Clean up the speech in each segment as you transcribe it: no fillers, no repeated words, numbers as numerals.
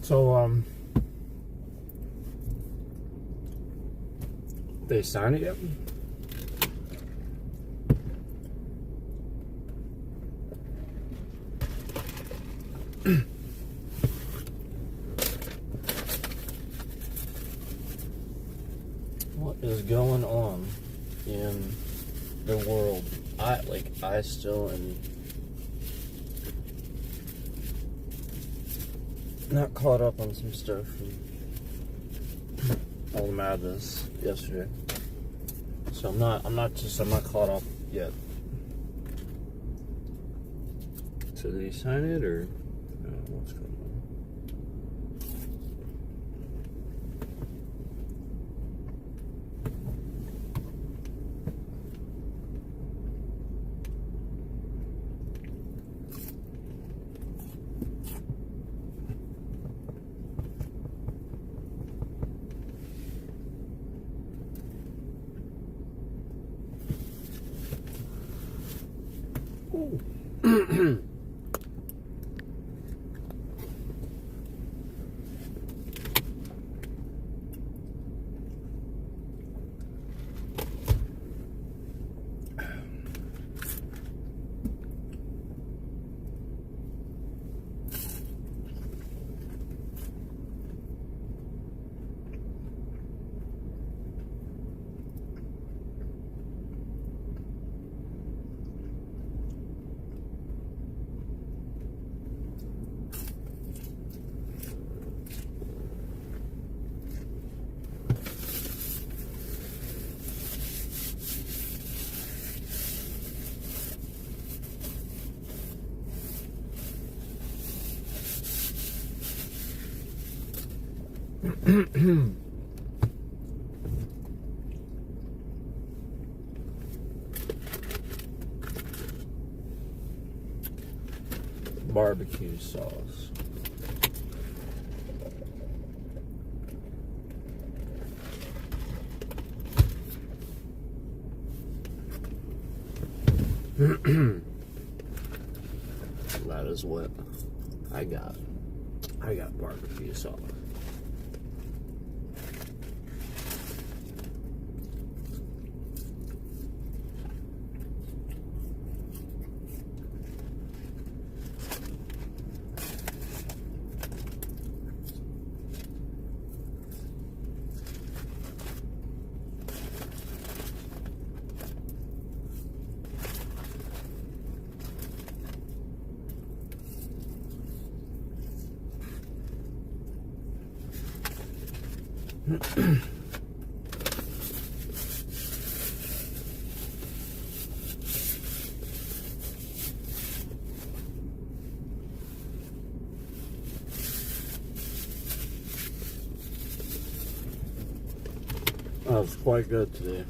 So, they sign it yet? What is going on in the world? I still am not caught up on some stuff from all the madness yesterday. So I'm not caught up yet. So did he sign it or what's going on? Barbecue sauce. That is what I got. I got barbecue sauce. That was quite good today.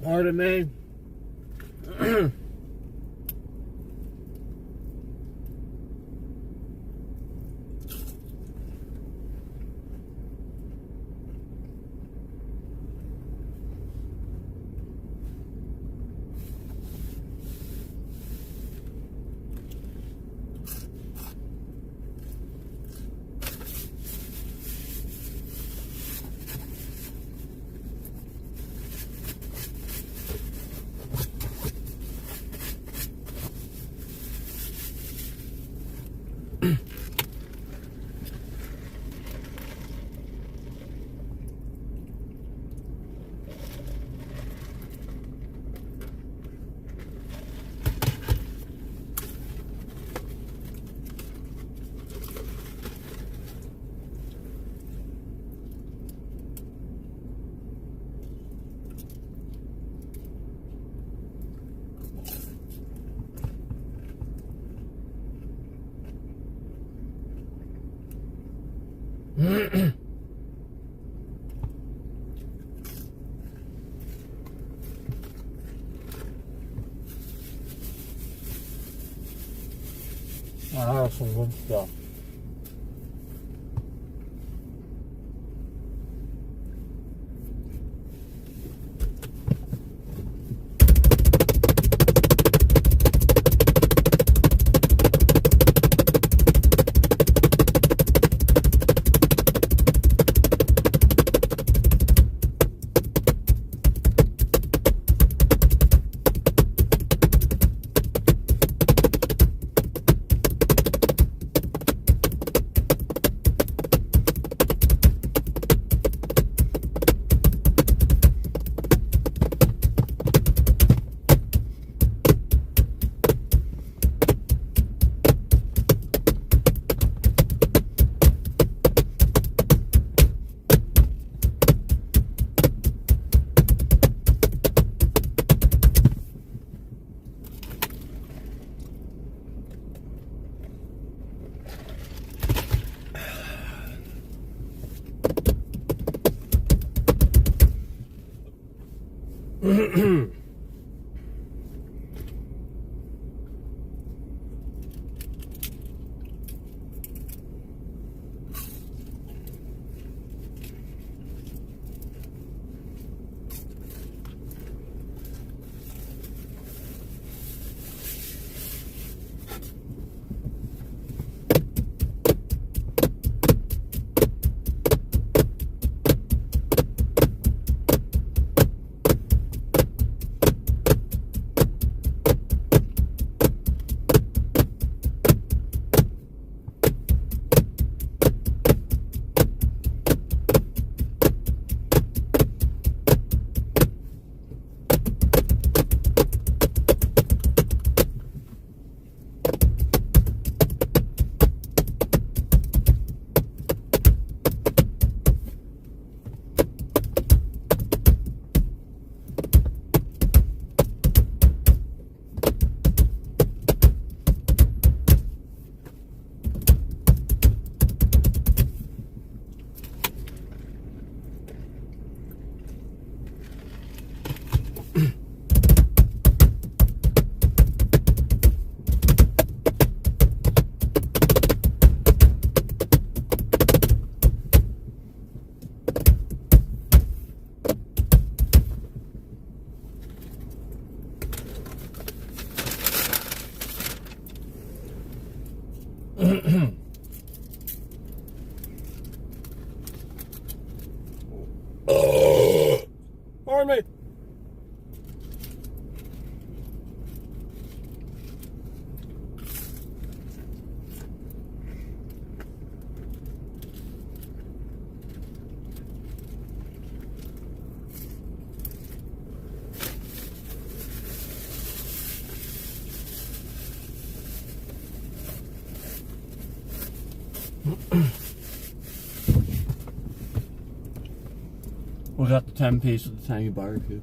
Pardon me. I have some good stuff. Pardon me. We got the 10-piece with the tangy barbecue.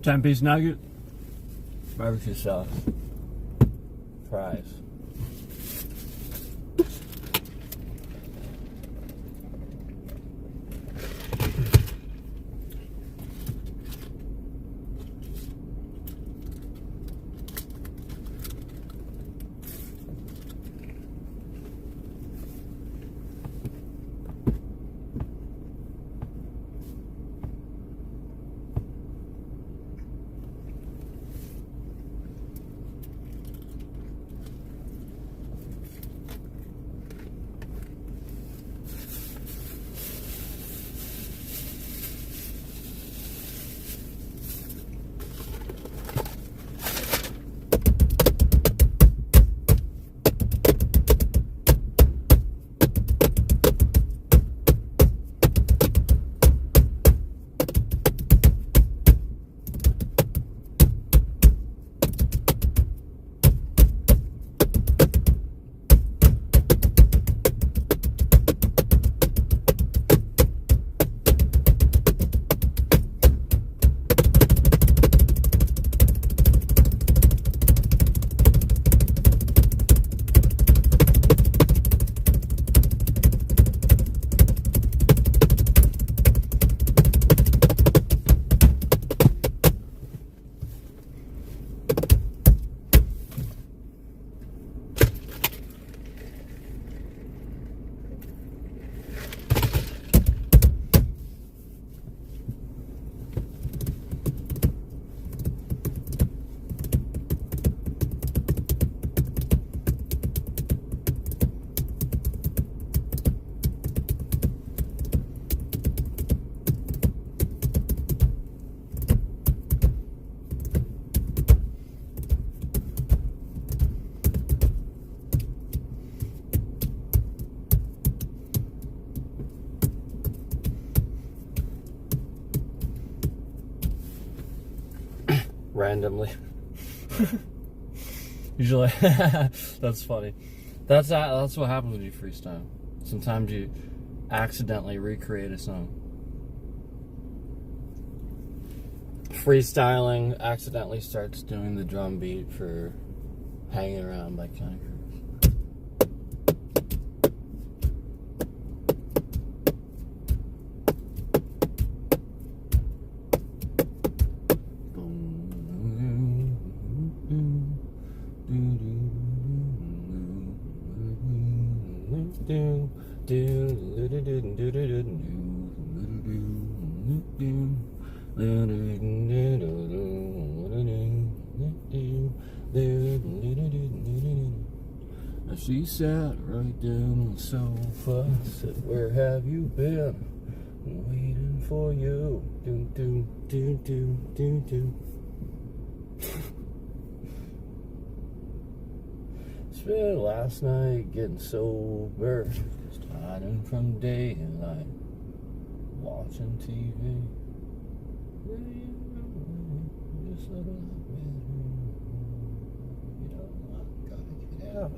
Ten-piece nugget, barbecue sauce, fries. randomly. Usually, that's funny. That's what happens when you freestyle. Sometimes you accidentally recreate a song. Freestyling accidentally starts doing the drum beat for Hanging Around by Counting Crows. She sat right down on the sofa, said, "Where have you been? Waiting for you." Do do do do do do. Spent last night getting sober, just hiding from daylight, watching TV.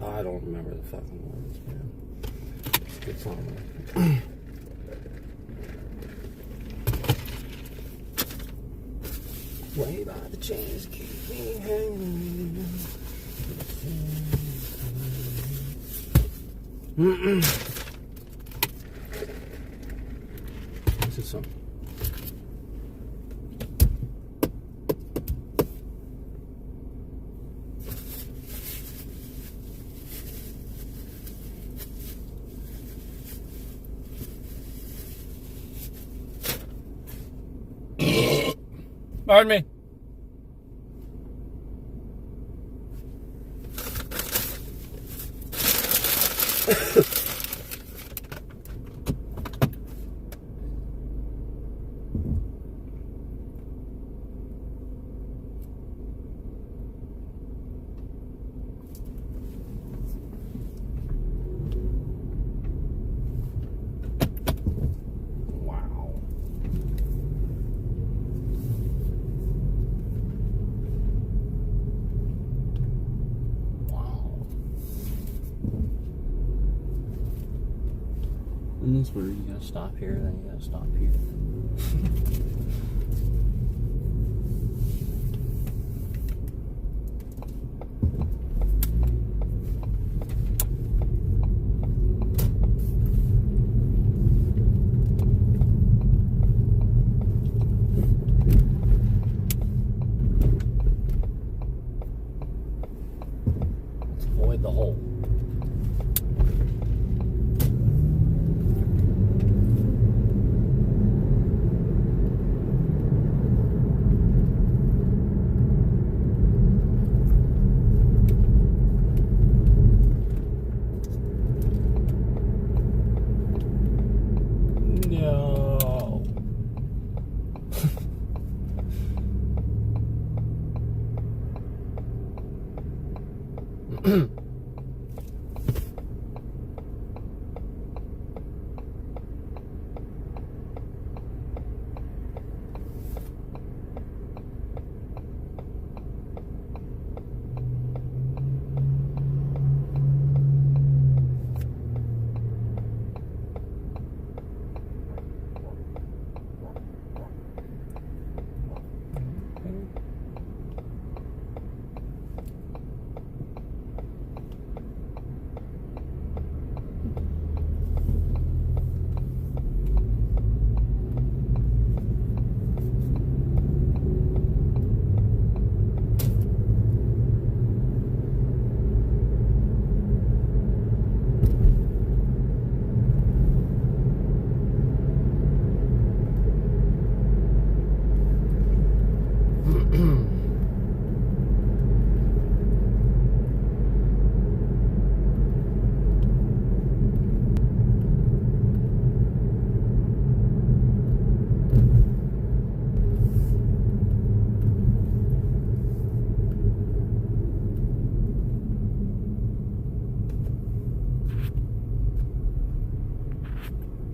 I don't remember the fucking words, man. It's a good song, though. Way by the chains keep me hanging. What's this song? Pardon me. And this where you gotta stop here, then you gotta stop here. Let's avoid the hole.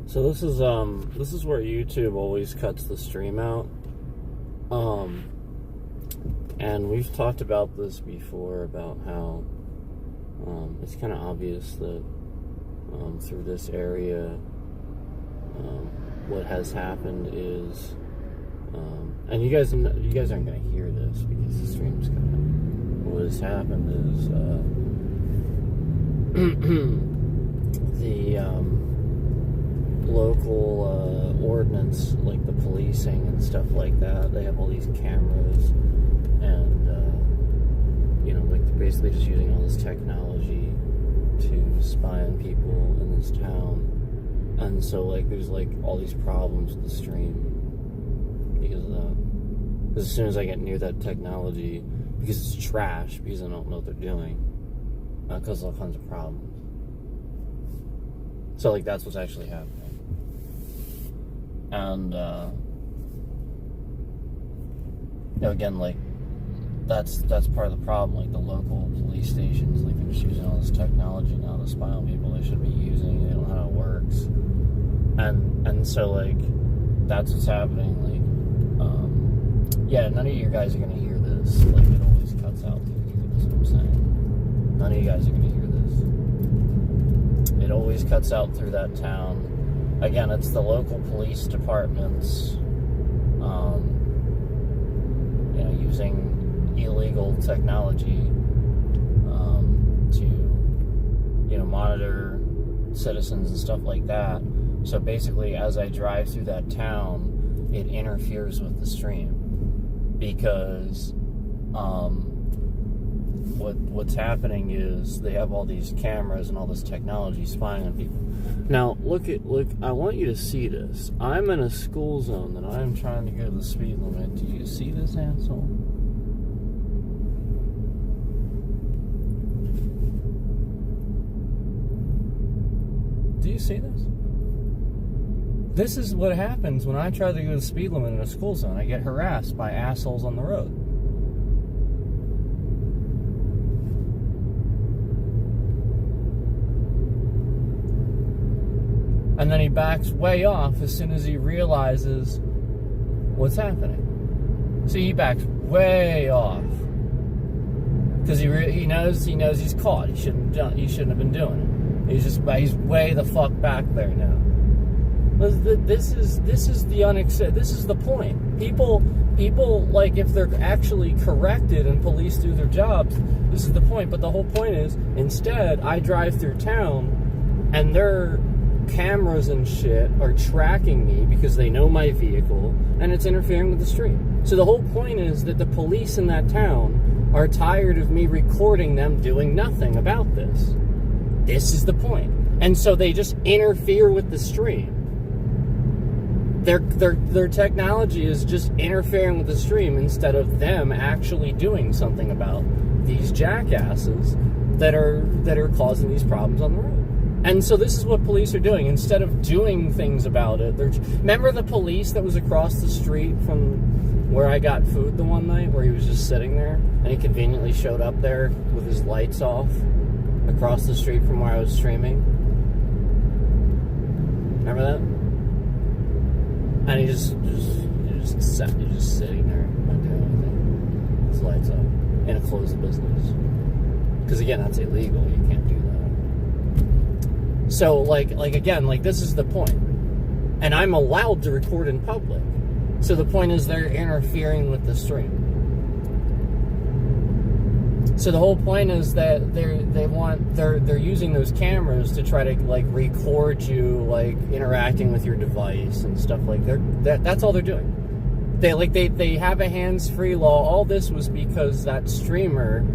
So this is where YouTube always cuts the stream out. And And we've talked about this before, about how it's kind of obvious that through this area, what has happened is, and you guys aren't going to hear this because the stream's coming. What has happened is the local ordinance, like the policing and stuff like that, they have all these cameras, and like they're basically just using all this technology to spy on people in this town. And so like there's like all these problems with the stream because of that. As soon as I get near that technology, because it's trash, because I don't know what they're doing, causes all kinds of problems. So like that's what's actually happening. And again, like that's part of the problem. Like the local police stations, like they're just using all this technology now to spy on people they should be using. They don't know how it works, and so like that's what's happening. Like none of you guys are gonna hear this. Like it always cuts out through here. That's what I'm saying. None of you guys are gonna hear this. It always cuts out through that town. Again, it's the local police departments, using illegal technology to, monitor citizens and stuff like that. So basically, as I drive through that town, it interferes with the stream because what's happening is they have all these cameras and all this technology spying on people. Now, look, I want you to see this. I'm in a school zone that I'm trying to go the speed limit. Do you see this, Ansel? Do you see this? This is what happens when I try to go the speed limit in a school zone. I get harassed by assholes on the road. And then he backs way off as soon as he realizes what's happening. See, he backs way off because he knows he's caught. He shouldn't have been doing it. He's way the fuck back there now. This is the unacceptable. This is the point. People like, if they're actually corrected and police do their jobs, this is the point. But the whole point is, instead, I drive through town and their cameras and shit are tracking me because they know my vehicle, and it's interfering with the stream. So the whole point is that the police in that town are tired of me recording them doing nothing about this. This is the point. And so they just interfere with the stream. Their technology is just interfering with the stream instead of them actually doing something about these jackasses that are causing these problems on the road. And so this is what police are doing. Instead of doing things about it, remember the police that was across the street from where I got food the one night, where he was just sitting there, and he conveniently showed up there with his lights off across the street from where I was streaming? Remember that? And he just sitting there, not doing anything. His lights off in a closed business. Because again, that's illegal. You can't do that. So like again, like this is the point. And I'm allowed to record in public. So the point is they're interfering with the stream. So the whole point is that they're using those cameras to try to like record you like interacting with your device and stuff like that's all they're doing. They have a hands-free law. All this was because that streamer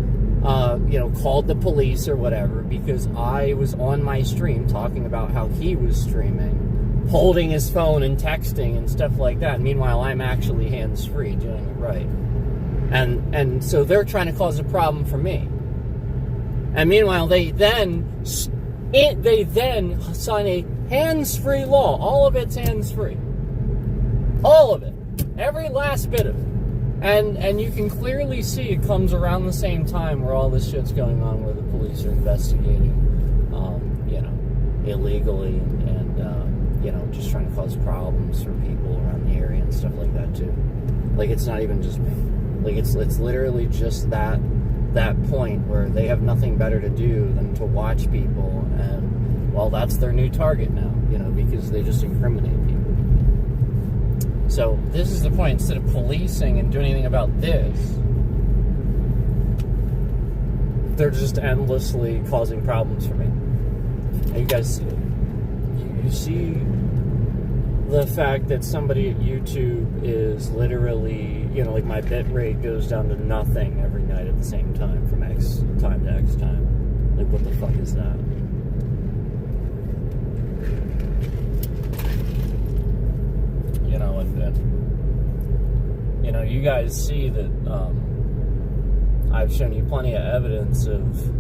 called the police or whatever because I was on my stream talking about how he was streaming, holding his phone and texting and stuff like that. Meanwhile, I'm actually hands-free doing it right. And so they're trying to cause a problem for me. And meanwhile, they then sign a hands-free law. All of it's hands-free. All of it. Every last bit of it. And you can clearly see it comes around the same time where all this shit's going on, where the police are investigating, illegally and just trying to cause problems for people around the area and stuff like that too. Like, it's not even just me. Like, it's literally just that point where they have nothing better to do than to watch people, and, well, that's their new target now, because they just incriminate people. So this is the point. Instead of policing and doing anything about this, they're just endlessly causing problems for me. And you guys, you see the fact that somebody at YouTube is literally, like my bit rate goes down to nothing every night at the same time from X time to X time. Like, what the fuck is that? And you guys see that I've shown you plenty of evidence of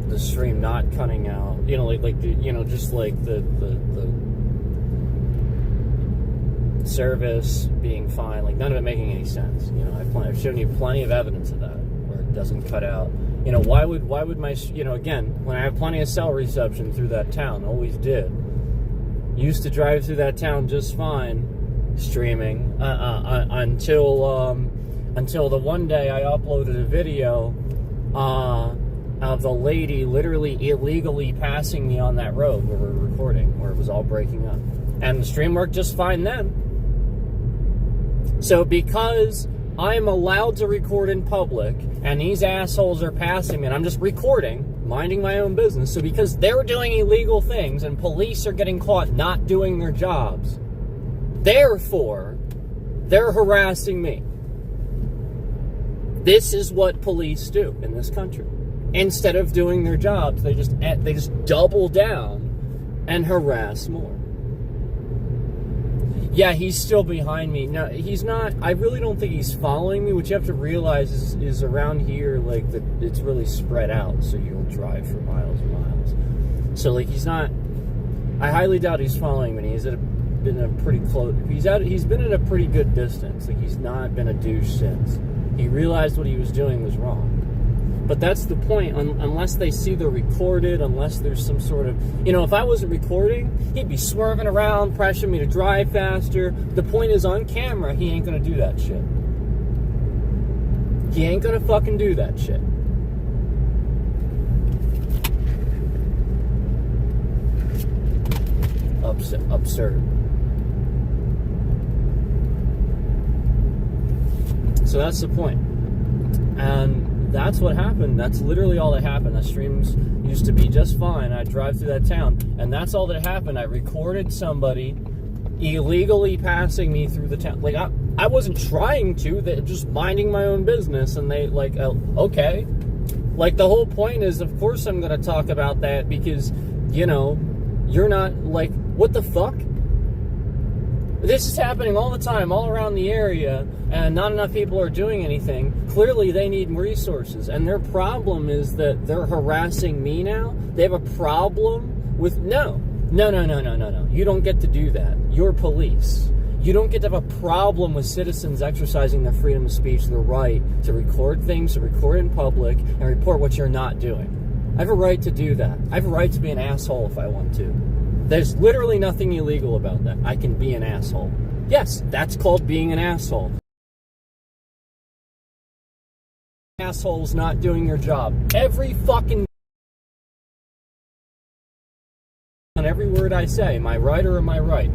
the stream not cutting out. Just like the service being fine, like none of it making any sense. I've shown you plenty of evidence of that where it doesn't cut out. Why would my, again, when I have plenty of cell reception through that town, always did. Used to drive through that town just fine, streaming, until the one day I uploaded a video of the lady literally illegally passing me on that road where we're recording, where it was all breaking up. And the stream worked just fine then. So because I'm allowed to record in public, and these assholes are passing me, and I'm just recording, minding my own business, so because they're doing illegal things, and police are getting caught not doing their jobs, therefore, they're harassing me. This is what police do in this country. Instead of doing their jobs, they just double down and harass more. Yeah, he's still behind me. No, he's not. I really don't think he's following me. What you have to realize is around here, like, it's really spread out, so you'll drive for miles and miles. So, like, he's not. I highly doubt he's following me. He's been a pretty close. He's been at a pretty good distance. Like, he's not been a douche since. He realized what he was doing was wrong. But that's the point. Unless they see they're recorded, unless there's some sort of... if I wasn't recording, he'd be swerving around, pressuring me to drive faster. The point is, on camera, he ain't gonna do that shit. He ain't gonna fucking do that shit. Absurd. So that's the point. And that's what happened. That's literally all that happened. The streams used to be just fine. I'd drive through that town, and that's all that happened. I recorded somebody illegally passing me through the town. Like, I wasn't trying to. They're just minding my own business, and they, like, okay. Like, the whole point is, of course I'm going to talk about that because, you're not, like, what the fuck? This is happening all the time, all around the area, and not enough people are doing anything. Clearly, they need resources, and their problem is that they're harassing me now. They have a problem with... No. You don't get to do that. You're police. You don't get to have a problem with citizens exercising their freedom of speech, their right to record things, to record in public, and report what you're not doing. I have a right to do that. I have a right to be an asshole if I want to. There's literally nothing illegal about that. I can be an asshole. Yes, that's called being an asshole. Assholes not doing their job. Every fucking... on every word I say. Am I right or am I right?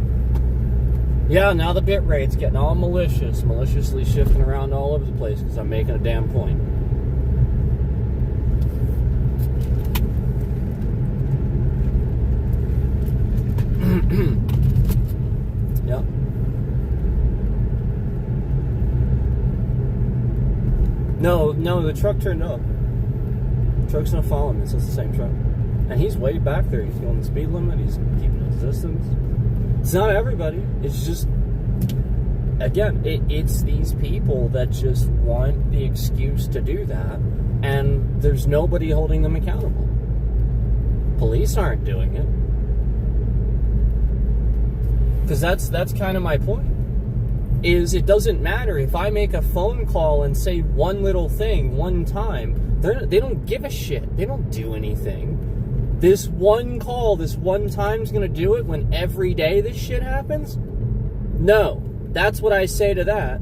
Yeah, now the bit rate's getting all maliciously shifting around all over the place because I'm making a damn point. Yep. No, the truck turned up. The truck's not following me. It's just the same truck. And he's way back there. He's going the speed limit. He's keeping his distance. It's not everybody. It's just, again, it's these people that just want the excuse to do that, and there's nobody holding them accountable. Police aren't doing it. Because that's kind of my point. Is it doesn't matter if I make a phone call and say one little thing one time. They don't give a shit. They don't do anything. This one call, this one time's gonna do it when every day this shit happens? No. That's what I say to that.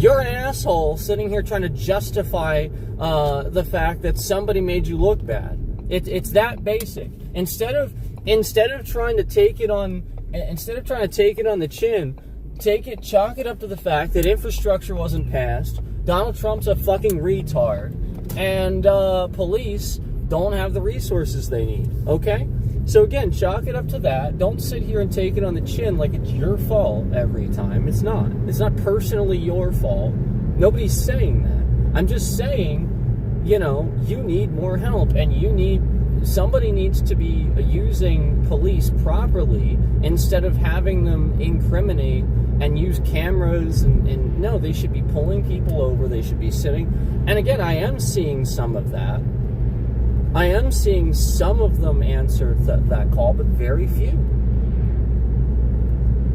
You're an asshole sitting here trying to justify the fact that somebody made you look bad. It's that basic. Instead of trying to take it on the chin, chalk it up to the fact that infrastructure wasn't passed, Donald Trump's a fucking retard, and police don't have the resources they need. Okay? So again, chalk it up to that. Don't sit here and take it on the chin like it's your fault every time. It's not. It's not personally your fault. Nobody's saying that. I'm just saying, you need more help, and somebody needs to be using police properly instead of having them incriminate and use cameras and no, they should be pulling people over. They should be sitting. And again, I am seeing some of that. I am seeing some of them answer that call, but very few.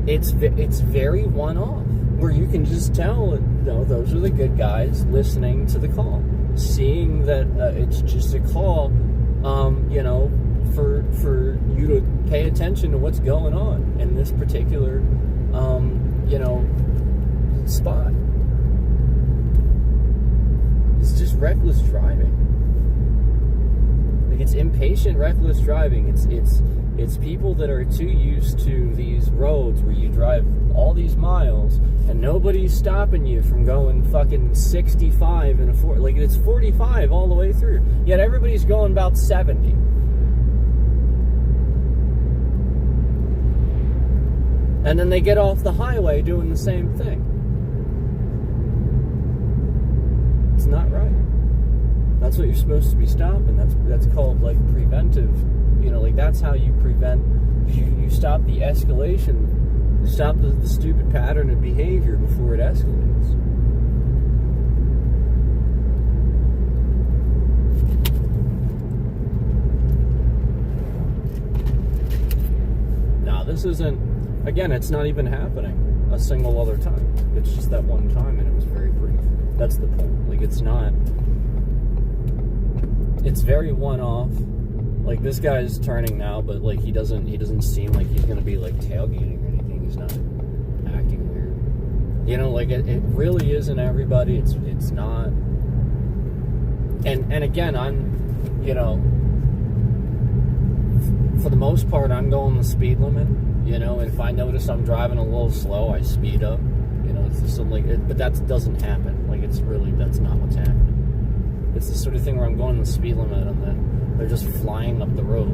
It's very one-off, where you can just tell, those are the good guys listening to the call, seeing that it's just a call, for you to pay attention to what's going on in this particular, spot. It's just reckless driving. It's impatient, reckless driving. It's people that are too used to these roads where you drive all these miles and nobody's stopping you from going fucking 65 in a 40. Like, it's 45 all the way through. Yet everybody's going about 70. And then they get off the highway doing the same thing. It's not right. That's what you're supposed to be stopping. That's called, like, preventive. That's how you prevent. You stop the escalation. You stop the stupid pattern of behavior before it escalates. Now, this isn't. Again, it's not even happening a single other time. It's just that one time, and it was very brief. That's the point. Like, it's not. It's very one-off. Like, this guy's turning now, but like he doesn't seem like he's gonna be like tailgating or anything. He's not acting weird. Like it really isn't everybody. It's not. And again, I'm, for the most part, I'm going the speed limit. And if I notice I'm driving a little slow, I speed up. It's just something like it, but that doesn't happen. Like, that's not what's happening. It's the sort of thing where I'm going the speed limit and then they're just flying up the road,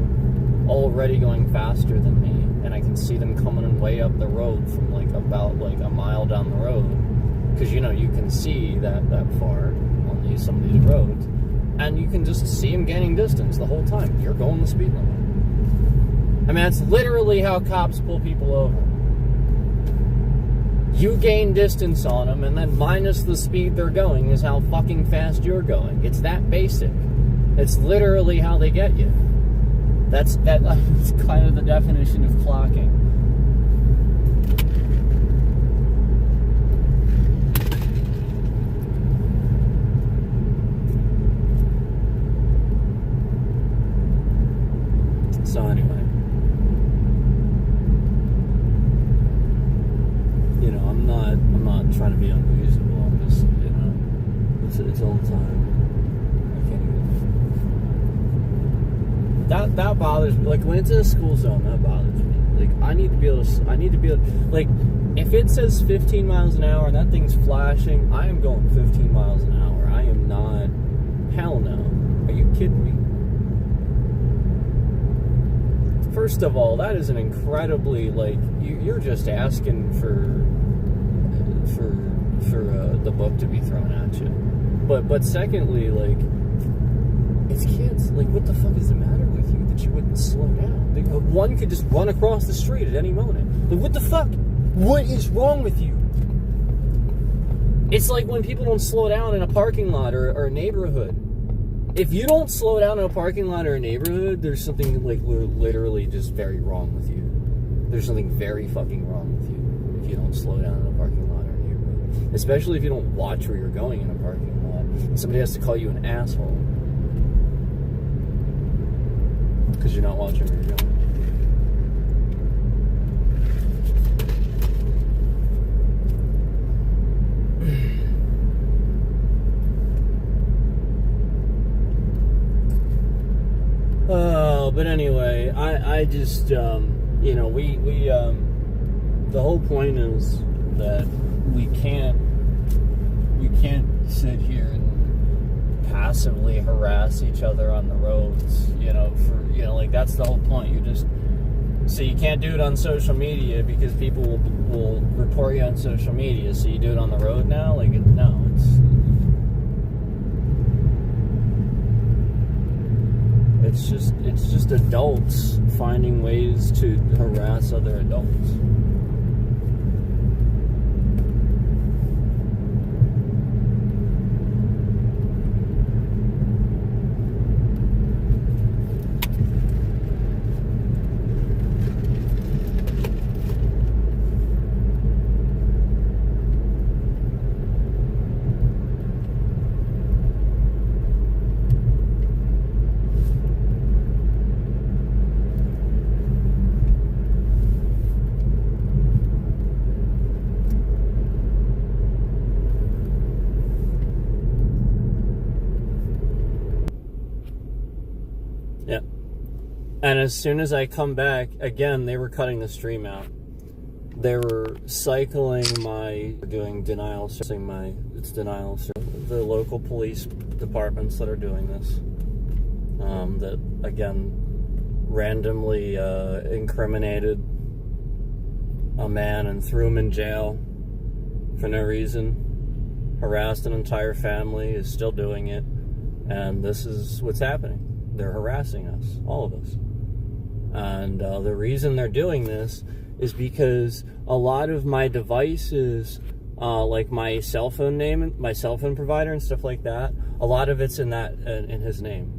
already going faster than me, and I can see them coming in way up the road from about a mile down the road, because you can see that far on some of these roads, and you can just see them gaining distance the whole time. You're going the speed limit. I mean, that's literally how cops pull people over. You gain distance on them, and then minus the speed they're going is how fucking fast you're going. It's that basic. It's literally how they get you. That's kind of the definition of clocking. So anyway. I'm not trying to be unreasonable. I'm just, it's all the time. I can't even. That bothers me. Like, when it's in a school zone, that bothers me. Like, I need to be able, like, if it says 15 miles an hour and that thing's flashing, I am going 15 miles an hour. I am not. Hell no. Are you kidding me? First of all, that is an incredibly, like, you're just asking for the book to be thrown at you. But secondly, like, it's kids. Like, what the fuck is the matter with you that you wouldn't slow down? Like, one could just run across the street at any moment. Like, what the fuck? What is wrong with you? It's like when people don't slow down in a parking lot or a neighborhood. If you don't slow down in a parking lot or a neighborhood, there's something, like, literally just very wrong with you. There's something very fucking wrong with you if you don't slow down in a parking lot or a neighborhood. Especially if you don't watch where you're going in a parking lot. Somebody has to call you an asshole because you're not watching where you're going. anyway, I just, you know, the whole point is that we can't sit here and passively harass each other on the roads, you know, like, that's the whole point. So you can't do it on social media because people will report you on social media, so you do it on the road now? Like, no, it's just adults finding ways to harass other adults. Yeah. And as soon as I come back, again, they were cutting the stream out. They were cycling doing denial, it's denial. The local police departments that are doing this, that, again, randomly incriminated a man and threw him in jail for no reason, harassed an entire family, is still doing it, and this is what's happening. They're harassing us, all of us. And the reason they're doing this is because a lot of my devices, like my cell phone name, my cell phone provider and stuff like that, a lot of it's in his name.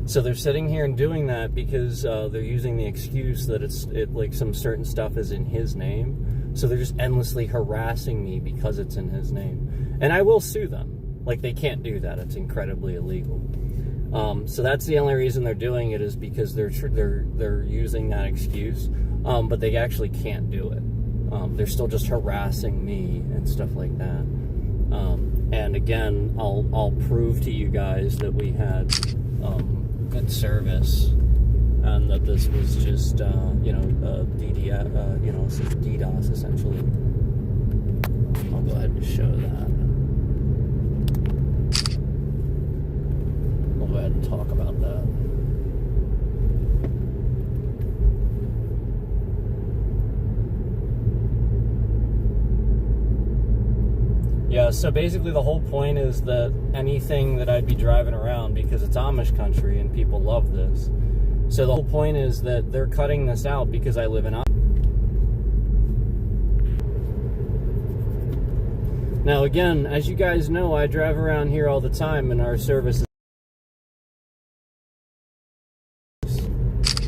So they're sitting here and doing that because they're using the excuse that like some certain stuff is in his name. So they're just endlessly harassing me because it's in his name. And I will sue them. Like, they can't do that. It's incredibly illegal. So that's the only reason they're doing it, is because they're using that excuse, but they actually can't do it. They're still just harassing me and stuff like that. And again, I'll prove to you guys that we had good service, and that this was just DDoS essentially. I'll go ahead and show that. Go ahead and talk about that. Yeah, so basically the whole point is that anything that I'd be driving around, because it's Amish country and people love this. So the whole point is that they're cutting this out because I live in Amish. Now again, as you guys know, I drive around here all the time and our service is...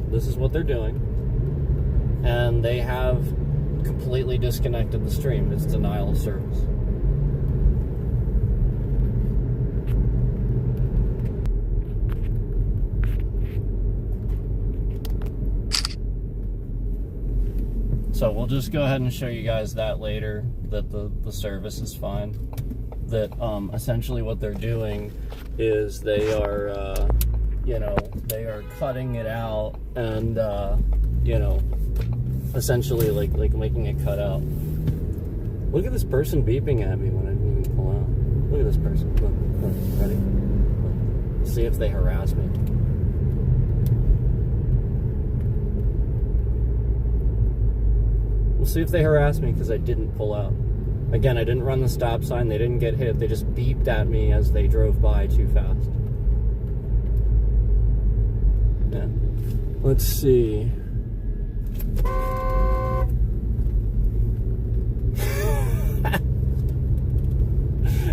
This is what they're doing, and they have completely disconnected the stream. It's denial of service. So we'll just go ahead and show you guys that later, that the service is fine. That essentially what they're doing is they are they are cutting it out and, essentially like making it cut out. Look at this person beeping at me when I didn't even pull out. Look at this person. Look, ready? Look. See if they harass me. We'll see if they harass me because I didn't pull out. Again, I didn't run the stop sign. They didn't get hit. They just beeped at me as they drove by too fast. Yeah. Let's see.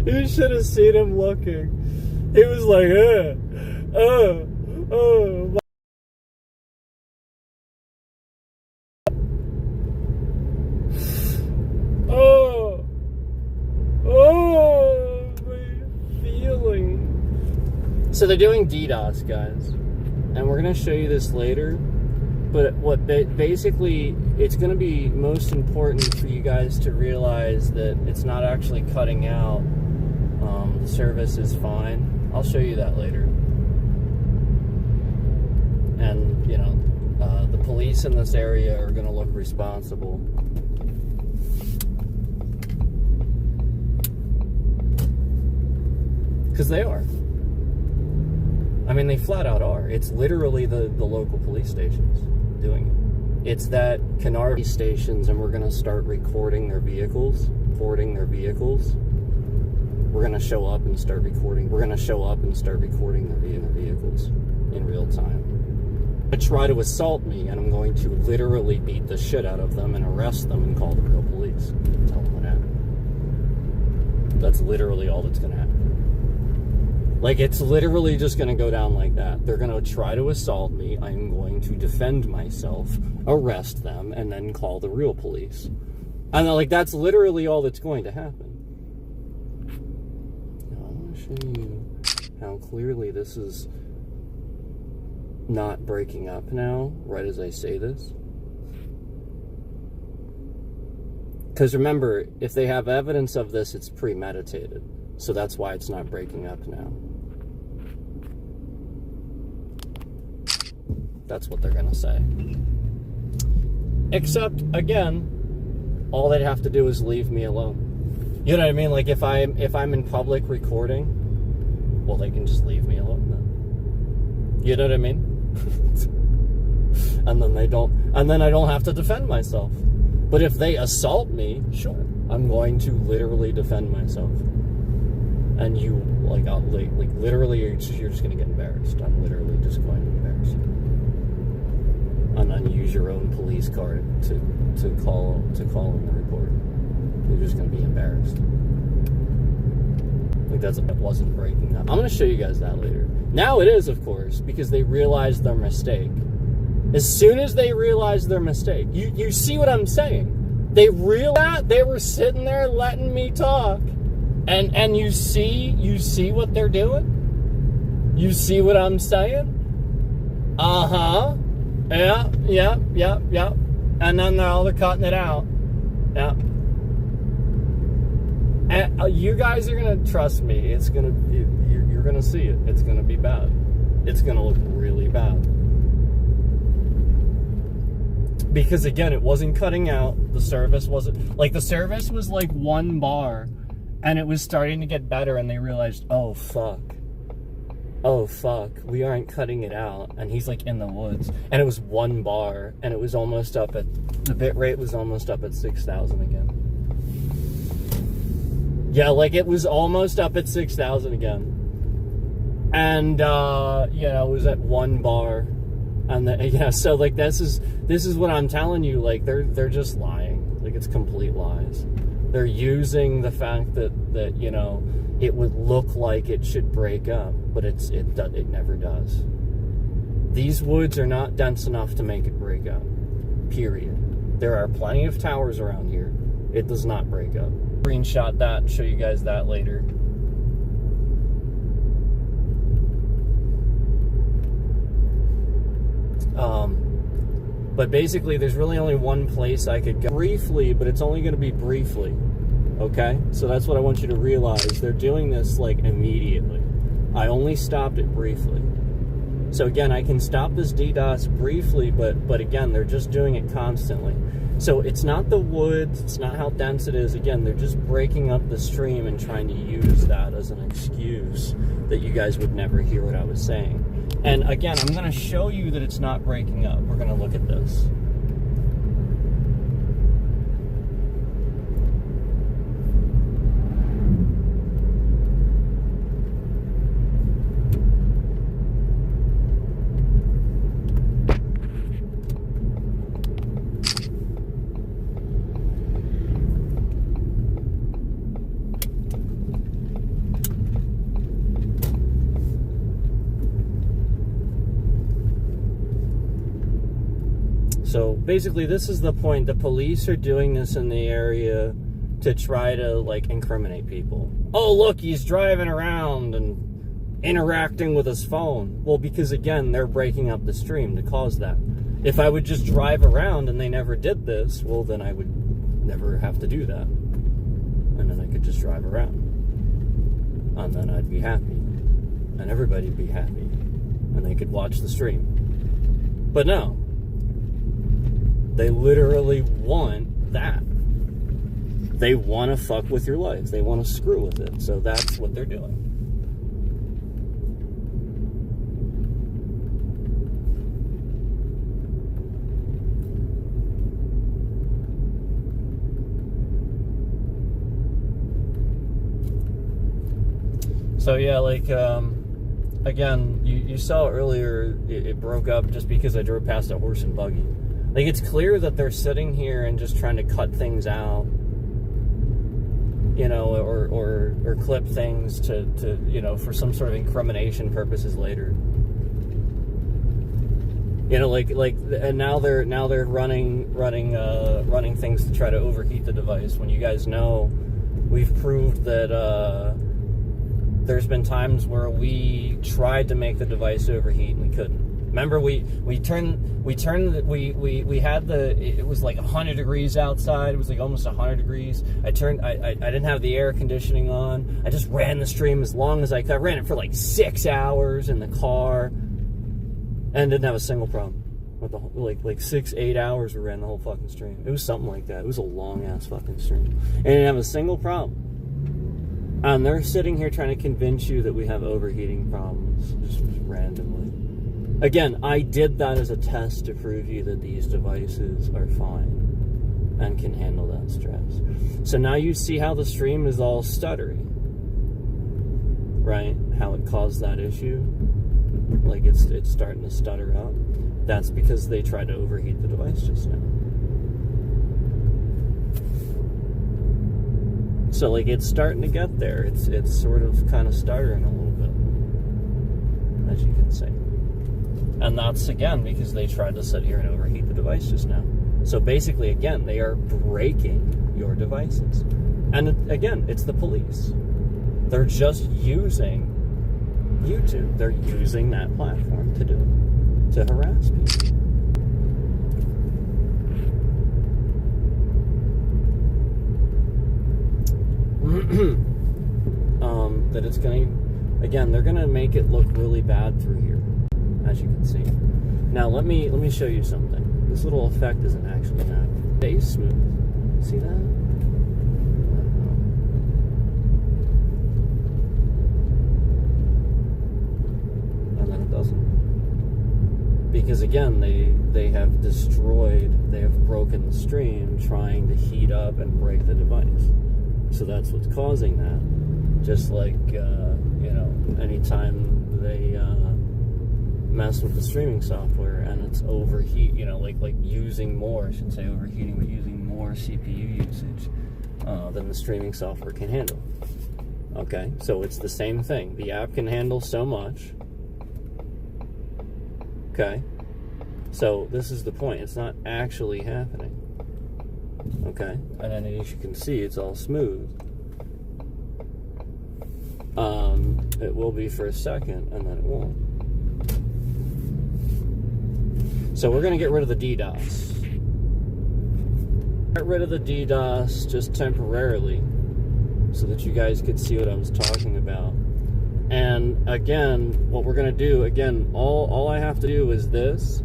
You should have seen him looking. He was like, oh. My feeling. So they're doing DDoS, guys. And we're going to show you this later, but basically it's going to be most important for you guys to realize that it's not actually cutting out. The service is fine. I'll show you that later. and you know, the police in this area are going to look responsible. Because they are. I mean, they flat out are. It's literally the local police stations doing it. It's that Kennard stations, and we're going to start recording their vehicles, reporting their vehicles. We're going to show up and start recording. We're going to show up and start recording their vehicles in real time. They try to assault me, and I'm going to literally beat the shit out of them and arrest them and call the real police. Tell them what happened. That's literally all that's going to happen. Like, it's literally just going to go down like that. They're going to try to assault me. I'm going to defend myself, arrest them, and then call the real police. And like, that's literally all that's going to happen. Now, I want to show you how clearly this is not breaking up now, right as I say this. Because remember, if they have evidence of this, it's premeditated. So that's why it's not breaking up now. That's what they're gonna say. Except, again, all they'd have to do is leave me alone. You know what I mean? Like, if I'm in public recording, well, they can just leave me alone then. You know what I mean? and then I don't have to defend myself. But if they assault me, sure, I'm going to literally defend myself. And you, like, literally, you're just going to get embarrassed. I'm literally just going to embarrass you. And then use your own police card to call in the report. You're just going to be embarrassed. Like, that wasn't breaking up. I'm going to show you guys that later. Now it is, of course, because they realized their mistake. As soon as they realized their mistake, you see what I'm saying? They realized they were sitting there letting me talk. And you see what they're doing? You see what I'm saying? Uh-huh. Yeah. And then they're cutting it out. Yeah. And you guys are gonna trust me. You're gonna see it. It's gonna be bad. It's gonna look really bad. Because again, it wasn't cutting out. The service wasn't, like, the service was like 1 bar. And it was starting to get better, and they realized, oh fuck, we aren't cutting it out. And he's like in the woods, and it was 1 bar, and it was almost up at, the bit rate was almost up at 6,000 again. Yeah, like, it was almost up at 6,000 again. And, you know, it was at 1 bar. And so like, this is what I'm telling you, like, they're just lying. Like, it's complete lies. They're using the fact that you know, it would look like it should break up, but it never does. These woods are not dense enough to make it break up. Period. There are plenty of towers around here. It does not break up. Screenshot that and show you guys that later. But basically, there's really only one place I could go briefly, but it's only going to be briefly. Okay? So that's what I want you to realize. They're doing this, like, immediately. I only stopped it briefly. So again, I can stop this DDoS briefly, but again, they're just doing it constantly. So it's not the woods, it's not how dense it is. Again, they're just breaking up the stream and trying to use that as an excuse that you guys would never hear what I was saying. And again, I'm going to show you that it's not breaking up. We're going to look at this. So basically, this is the point. The police are doing this in the area to try to, like, incriminate people. Oh, look, he's driving around and interacting with his phone. Well, because again, they're breaking up the stream to cause that. If I would just drive around and they never did this, well, then I would never have to do that. And then I could just drive around. And then I'd be happy. And everybody'd be happy. And they could watch the stream. But no. They literally want that. They want to fuck with your life. They want to screw with it. So that's what they're doing. So yeah, like, again, you saw earlier, it broke up just because I drove past a horse and buggy. Like, it's clear that they're sitting here and just trying to cut things out, you know, or clip things to you know, for some sort of incrimination purposes later. You know, like, and now they're running things to try to overheat the device, when you guys know we've proved that there's been times where we tried to make the device overheat and we couldn't. Remember, we had it was like 100 degrees outside. It was like almost 100 degrees. I didn't have the air conditioning on. I just ran the stream as long as I could. I ran it for like 6 hours in the car and didn't have a single problem. With the like 6-8 hours we ran the whole fucking stream. It was something like that. It was a long ass fucking stream. And didn't have a single problem. And they're sitting here trying to convince you that we have overheating problems, just randomly. Again, I did that as a test to prove you that these devices are fine and can handle that stress. So now you see how the stream is all stuttery, right? How it caused that issue. Like it's starting to stutter out. That's because they tried to overheat the device just now. So like it's starting to get there. It's sort of kind of stuttering a little bit, as you can see. And that's again because they tried to sit here and overheat the device just now. So basically, again, they are breaking your devices. And again, it's the police. They're just using YouTube. They're using that platform to do it, to harass people. That it's going to, again, they're going to make it look really bad through here, as you can see. Now let me show you something. This little effect isn't actually happening. Stays smooth. See that? And then it doesn't. Because again, they have destroyed, they have broken the stream trying to heat up and break the device. So that's what's causing that. Just like, you know, anytime they mess with the streaming software and it's overheat, you know, like using more, I shouldn't say overheating, but using more CPU usage than the streaming software can handle. Okay, so it's the same thing. The app can handle so much. Okay, so this is the point. It's not actually happening. Okay, and then as you can see, it's all smooth. It will be for a second, and then it won't. So we're going to get rid of the DDoS. Get rid of the DDoS just temporarily, so that you guys could see what I was talking about. And again, what we're going to do, again, all I have to do is this,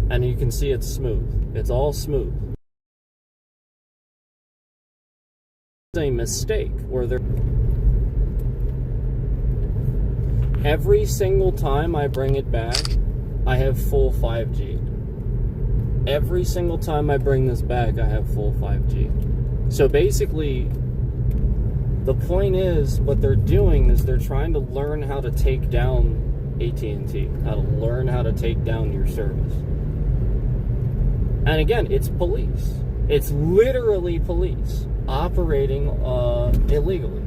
and you can see it's smooth. It's all smooth. A mistake where there every single time I bring it back, I have full 5G. Every single time I bring this back, I have full 5G. So basically, the point is, what they're doing is they're trying to learn how to take down AT&T, how to learn how to take down your service. And again, it's police. It's literally police operating illegally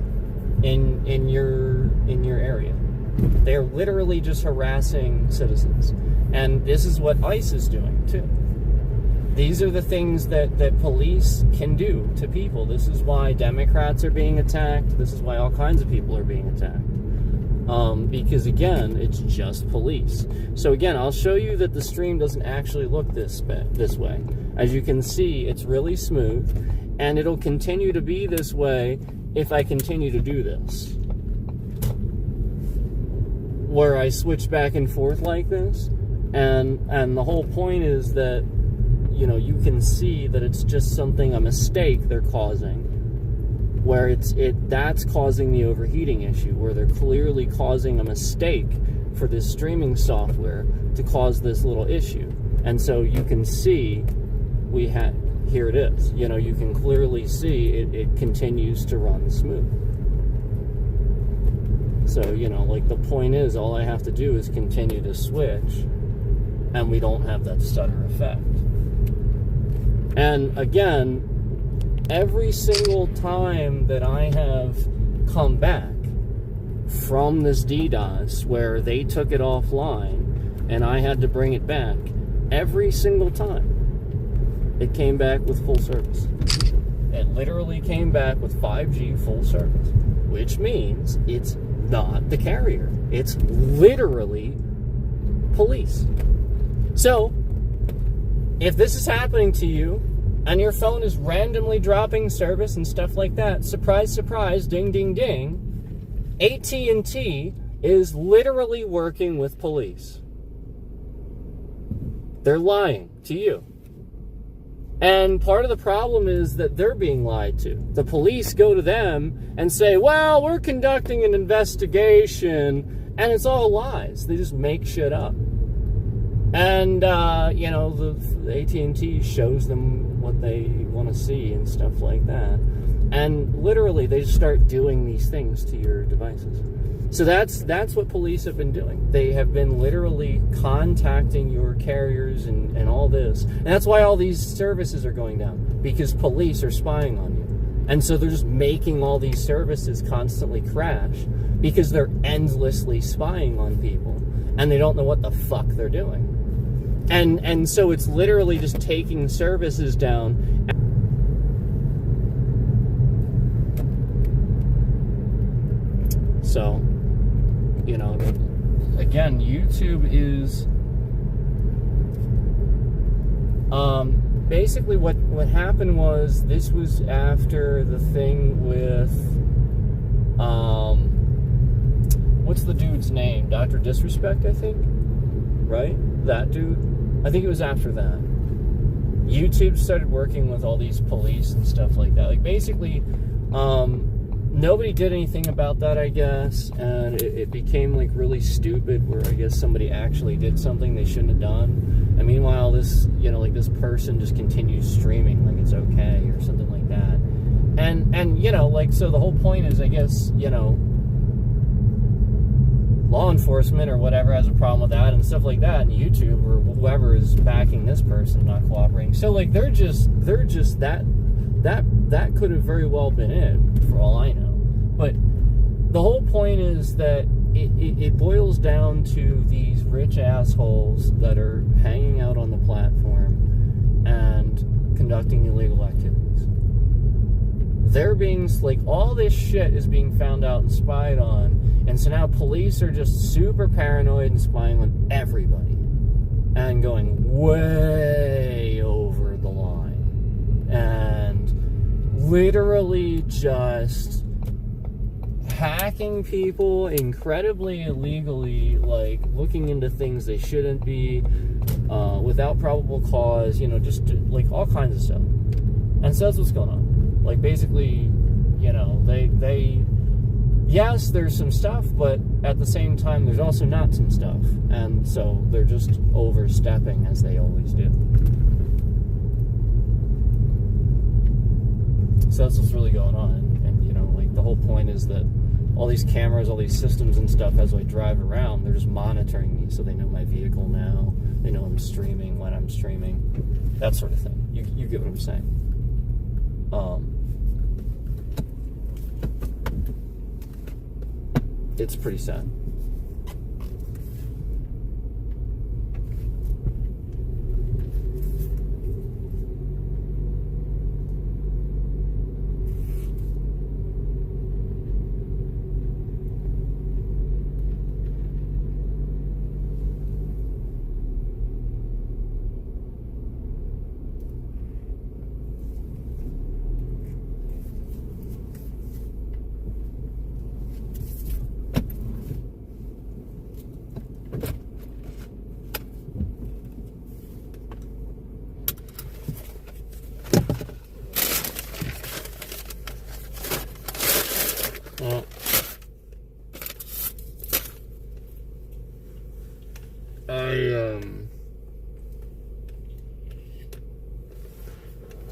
in your area. They're literally just harassing citizens. And this is what ICE is doing too. These are the things that police can do to people. This is why Democrats are being attacked. This is why all kinds of people are being attacked. Because again, it's just police. So again, I'll show you that the stream doesn't actually look this way. As you can see, it's really smooth, and it'll continue to be this way if I continue to do this. Where I switch back and forth like this, And the whole point is that, you know, you can see that it's just a mistake they're causing, where that's causing the overheating issue, where they're clearly causing a mistake for this streaming software to cause this little issue. And so you can see here it is. You know, you can clearly see it continues to run smooth. So, you know, like, the point is, all I have to do is continue to switch, and we don't have that stutter effect. And again, every single time that I have come back from this DDoS where they took it offline and I had to bring it back, every single time it came back with full service. It literally came back with 5G full service, which means it's not the carrier. It's literally police. So, if this is happening to you, and your phone is randomly dropping service and stuff like that, surprise, surprise, ding, ding, ding, AT&T is literally working with police. They're lying to you. And part of the problem is that they're being lied to. The police go to them and say, well, we're conducting an investigation, and it's all lies. They just make shit up. And, you know, the AT&T shows them what they want to see and stuff like that. And literally, they just start doing these things to your devices. So that's what police have been doing. They have been literally contacting your carriers and all this. And that's why all these services are going down, because police are spying on you. And so they're just making all these services constantly crash because they're endlessly spying on people and they don't know what the fuck they're doing. And so it's literally just taking services down. So, you know, again, YouTube is basically what happened was, this was after the thing with what's the dude's name? Dr. Disrespect, I think, right? That dude. I think it was after that. YouTube started working with all these police and stuff like that. Like, basically, nobody did anything about that, I guess, and it became, like, really stupid, where I guess somebody actually did something they shouldn't have done. And meanwhile, this, you know, like, this person just continues streaming like it's okay or something like that. And you know, like, so the whole point is, I guess, you know, law enforcement or whatever has a problem with that and stuff like that, and YouTube or whoever is backing this person not cooperating. So, like, they're just that could have very well been it, for all I know. But the whole point is that it boils down to these rich assholes that are hanging out on the platform and conducting illegal activities. They're being, like, all this shit is being found out and spied on. And so now police are just super paranoid and spying on everybody and going way over the line and literally just hacking people incredibly illegally, like looking into things they shouldn't be, without probable cause, you know, just like all kinds of stuff. And so that's what's going on. Like, basically, you know, they yes, there's some stuff, but at the same time, there's also not some stuff. And so they're just overstepping, as they always do. So that's what's really going on. And, you know, like, the whole point is that all these cameras, all these systems and stuff, as I drive around, they're just monitoring me. So they know my vehicle now. They know I'm streaming, when I'm streaming, that sort of thing. You get what I'm saying. It's pretty sad.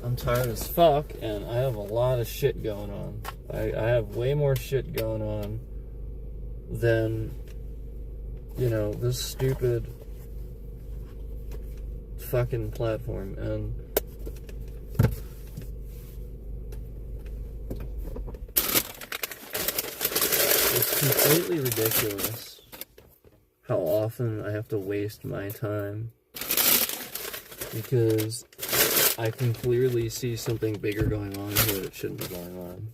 I'm tired as fuck, and I have a lot of shit going on. I have way more shit going on than, you know, this stupid fucking platform. And it's completely ridiculous how often I have to waste my time, because I can clearly see something bigger going on here that shouldn't be going on.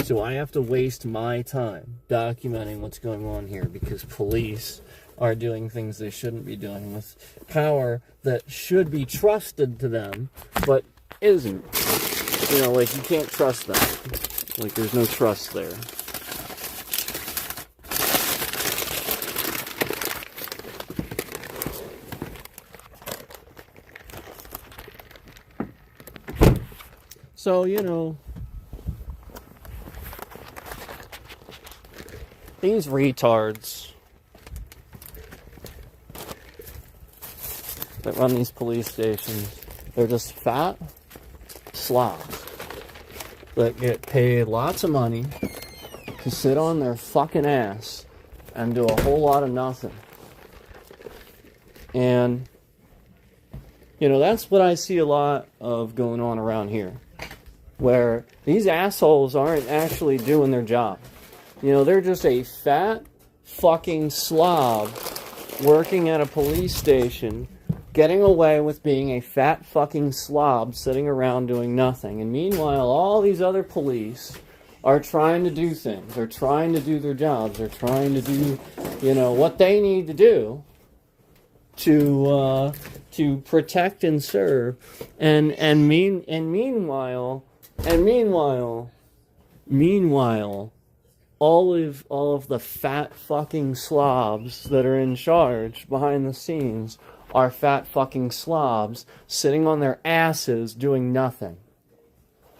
So I have to waste my time documenting what's going on here because police are doing things they shouldn't be doing with power that should be trusted to them, but isn't. You know, like, you can't trust that. Like, there's no trust there. So, you know, these retards that run these police stations, they're just fat slobs that get paid lots of money to sit on their fucking ass and do a whole lot of nothing. And, you know, that's what I see a lot of going on around here, where these assholes aren't actually doing their job. You know, they're just a fat fucking slob working at a police station, getting away with being a fat fucking slob sitting around doing nothing. And meanwhile, all these other police are trying to do things. They're trying to do their jobs. They're trying to do, you know, what they need to do to protect and serve. And meanwhile, all of the fat fucking slobs that are in charge behind the scenes are fat fucking slobs sitting on their asses doing nothing.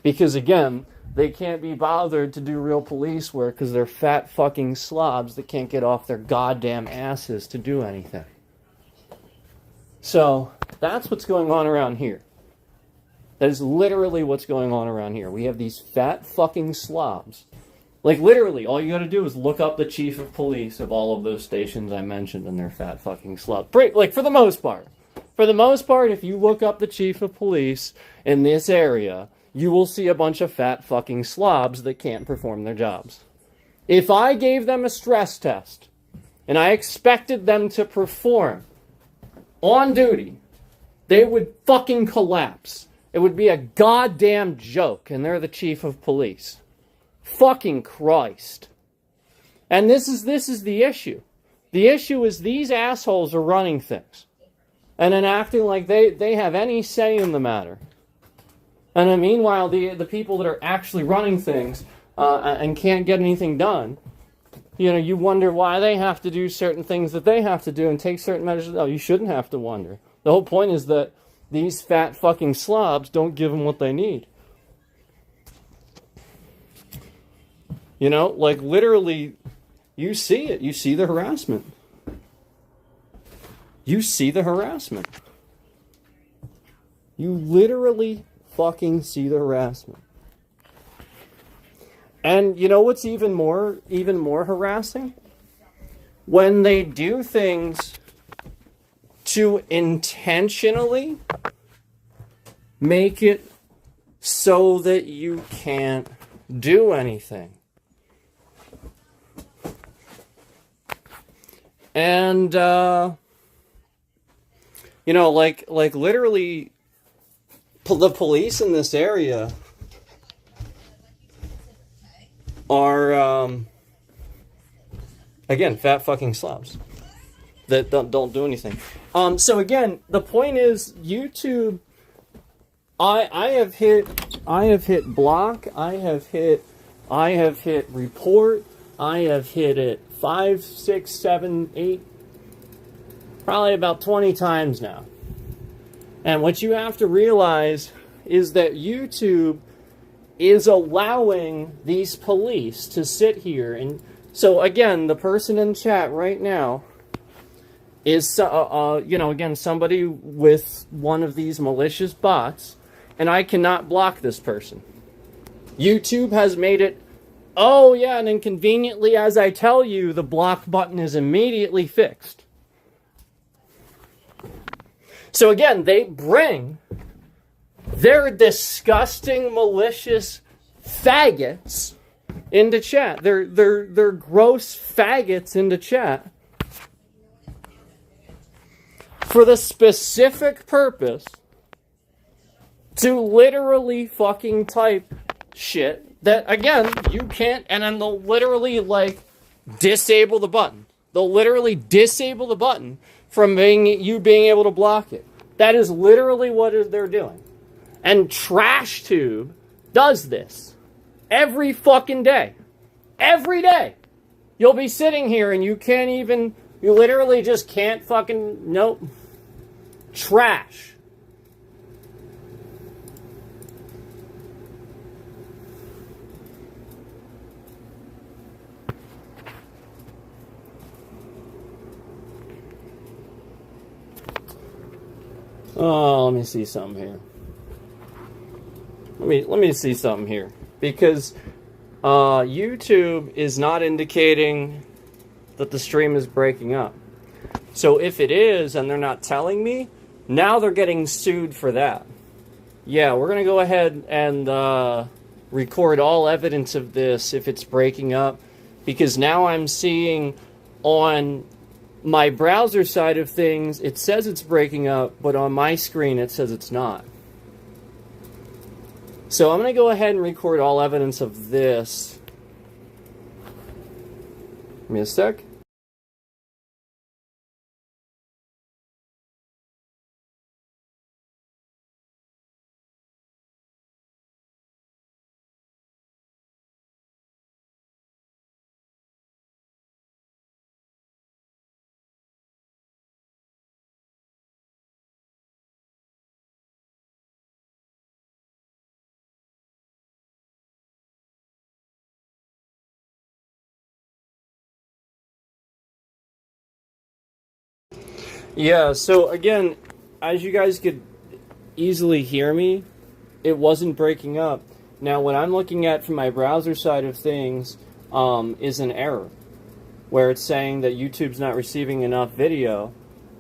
Because again, they can't be bothered to do real police work because they're fat fucking slobs that can't get off their goddamn asses to do anything. So, that's what's going on around here. That is literally what's going on around here. We have these fat fucking slobs. Like, literally, all you gotta do is look up the chief of police of all of those stations I mentioned, and they're fat fucking slobs. Like, for the most part. For the most part, if you look up the chief of police in this area, you will see a bunch of fat fucking slobs that can't perform their jobs. If I gave them a stress test, and I expected them to perform on duty, they would fucking collapse. It would be a goddamn joke, and they're the chief of police. Fucking Christ. And this is the issue. The issue is these assholes are running things. And then acting like they have any say in the matter. And then meanwhile, the people that are actually running things and can't get anything done, you know, you wonder why they have to do certain things that they have to do and take certain measures. No, you shouldn't have to wonder. The whole point is that these fat fucking slobs don't give them what they need. You know, like, literally, you see it. You see the harassment. You see the harassment. You literally fucking see the harassment. And you know what's even more harassing? When they do things to intentionally make it so that you can't do anything. And, you know, like literally, the police in this area are, again, fat fucking slobs that don't do anything. So again, the point is, YouTube, I have hit block, I have hit report, I have hit it 5, 6, 7, 8, probably about 20 times now. And what you have to realize is that YouTube is allowing these police to sit here. And so again, the person in chat right now is, you know, again, somebody with one of these malicious bots, and I cannot block this person. YouTube has made it, oh yeah, and then conveniently as I tell you, the block button is immediately fixed. So again, they bring their disgusting, malicious faggots into chat. They're gross faggots into chat for the specific purpose to literally fucking type shit that, again, you can't, and then they'll literally, like, disable the button. They'll literally disable the button from you being able to block it. That is literally what they're doing. And TrashTube does this every fucking day. Every day. You'll be sitting here and you can't even, you literally just can't fucking, nope. Trash. Oh, let me see something here. Let me see something here. Because YouTube is not indicating that the stream is breaking up. So if it is and they're not telling me, now they're getting sued for that. Yeah, we're going to go ahead and record all evidence of this if it's breaking up. Because now I'm seeing on my browser side of things, it says it's breaking up, but on my screen it says it's not. So I'm going to go ahead and record all evidence of this. Give me a sec. Yeah, so again, as you guys could easily hear me, it wasn't breaking up. Now, what I'm looking at from my browser side of things is an error, where it's saying that YouTube's not receiving enough video.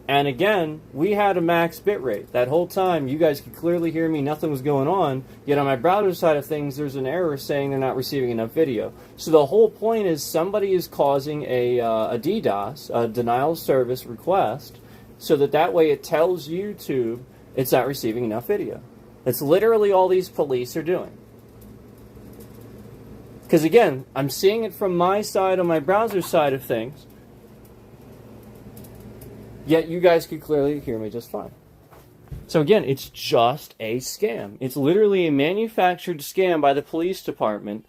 And again, we had a max bitrate. That whole time, you guys could clearly hear me, nothing was going on. Yet on my browser side of things, there's an error saying they're not receiving enough video. So the whole point is somebody is causing a DDoS, a denial of service request, so that way it tells YouTube it's not receiving enough video. That's literally all these police are doing. Because again, I'm seeing it from my side on my browser side of things, yet you guys could clearly hear me just fine. So again, it's just a scam. It's literally a manufactured scam by the police department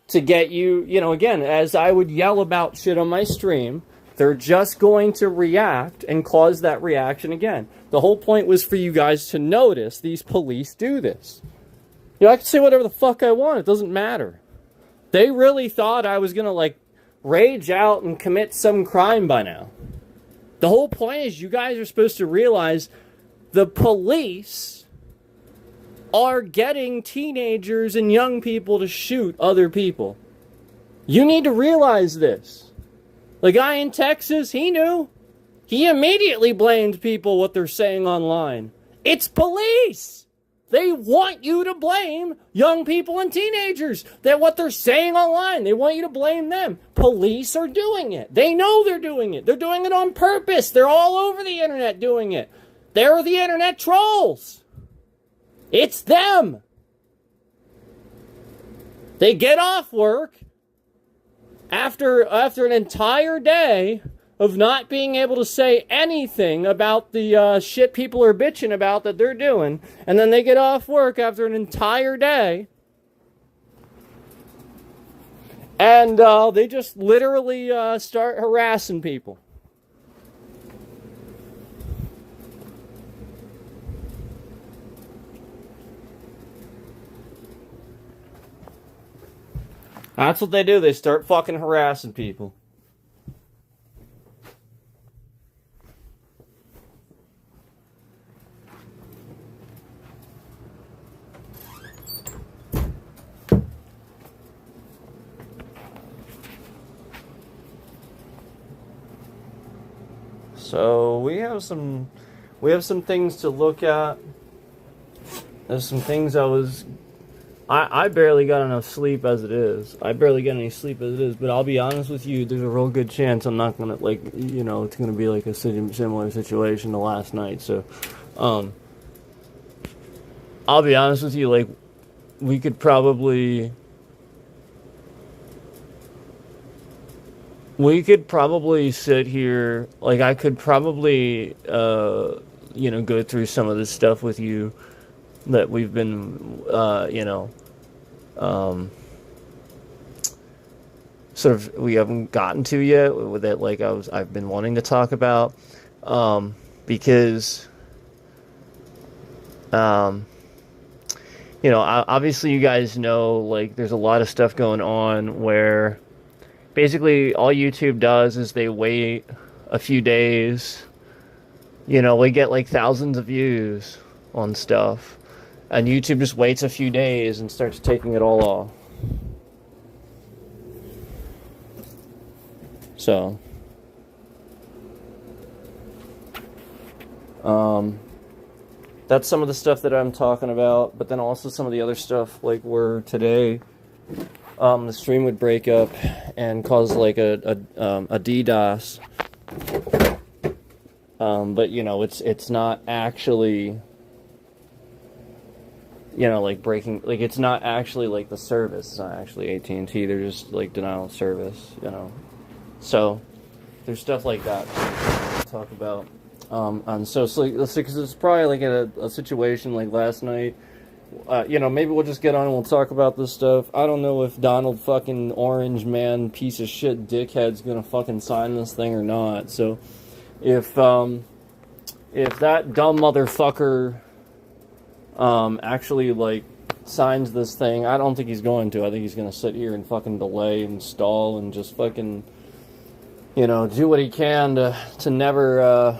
to get you, again, as I would yell about shit on my stream, they're just going to react and cause that reaction again. The whole point was for you guys to notice these police do this. I can say whatever the fuck I want. It doesn't matter. They really thought I was going to, rage out and commit some crime by now. The whole point is you guys are supposed to realize the police are getting teenagers and young people to shoot other people. You need to realize this. The guy in Texas, he knew. He immediately blamed people what they're saying online. It's police. They want you to blame young people and teenagers. That what they're saying online, they want you to blame them. Police are doing it. They know they're doing it. They're doing it on purpose. They're all over the internet doing it. They're the internet trolls. It's them. They get off work after an entire day of not being able to say anything about the shit people are bitching about that they're doing, and then they get off work after an entire day, and they just literally start harassing people. That's what they do. They start fucking harassing people. So we have some things to look at. There's some things I barely got enough sleep as it is. I barely get any sleep as it is, but I'll be honest with you, there's a real good chance I'm not gonna, like, you know, it's gonna be like a similar situation to last night. So I'll be honest with you, like, we could probably sit here, like, I could probably you know, go through some of this stuff with you that we've been you know, sort of, we haven't gotten to yet, with it, like, I've been wanting to talk about, because you know, obviously you guys know, like, there's a lot of stuff going on where basically all YouTube does is they wait a few days, you know, we get like thousands of views on stuff, and YouTube just waits a few days and starts taking it all off. So that's some of the stuff that I'm talking about, but then also some of the other stuff, like where today the stream would break up and cause like a DDoS, but you know, it's not actually, you know, like breaking, like, it's not actually like the service, it's not actually AT&T, they're just like denial of service, you know. So there's stuff like that to talk about. And so because it's probably like a situation like last night, you know, maybe we'll just get on and we'll talk about this stuff. I don't know if Donald fucking Orange Man piece of shit dickhead's gonna fucking sign this thing or not. So if that dumb motherfucker actually like signs this thing, I don't think he's going to. I think he's gonna sit here and fucking delay and stall and just fucking, you know, do what he can to never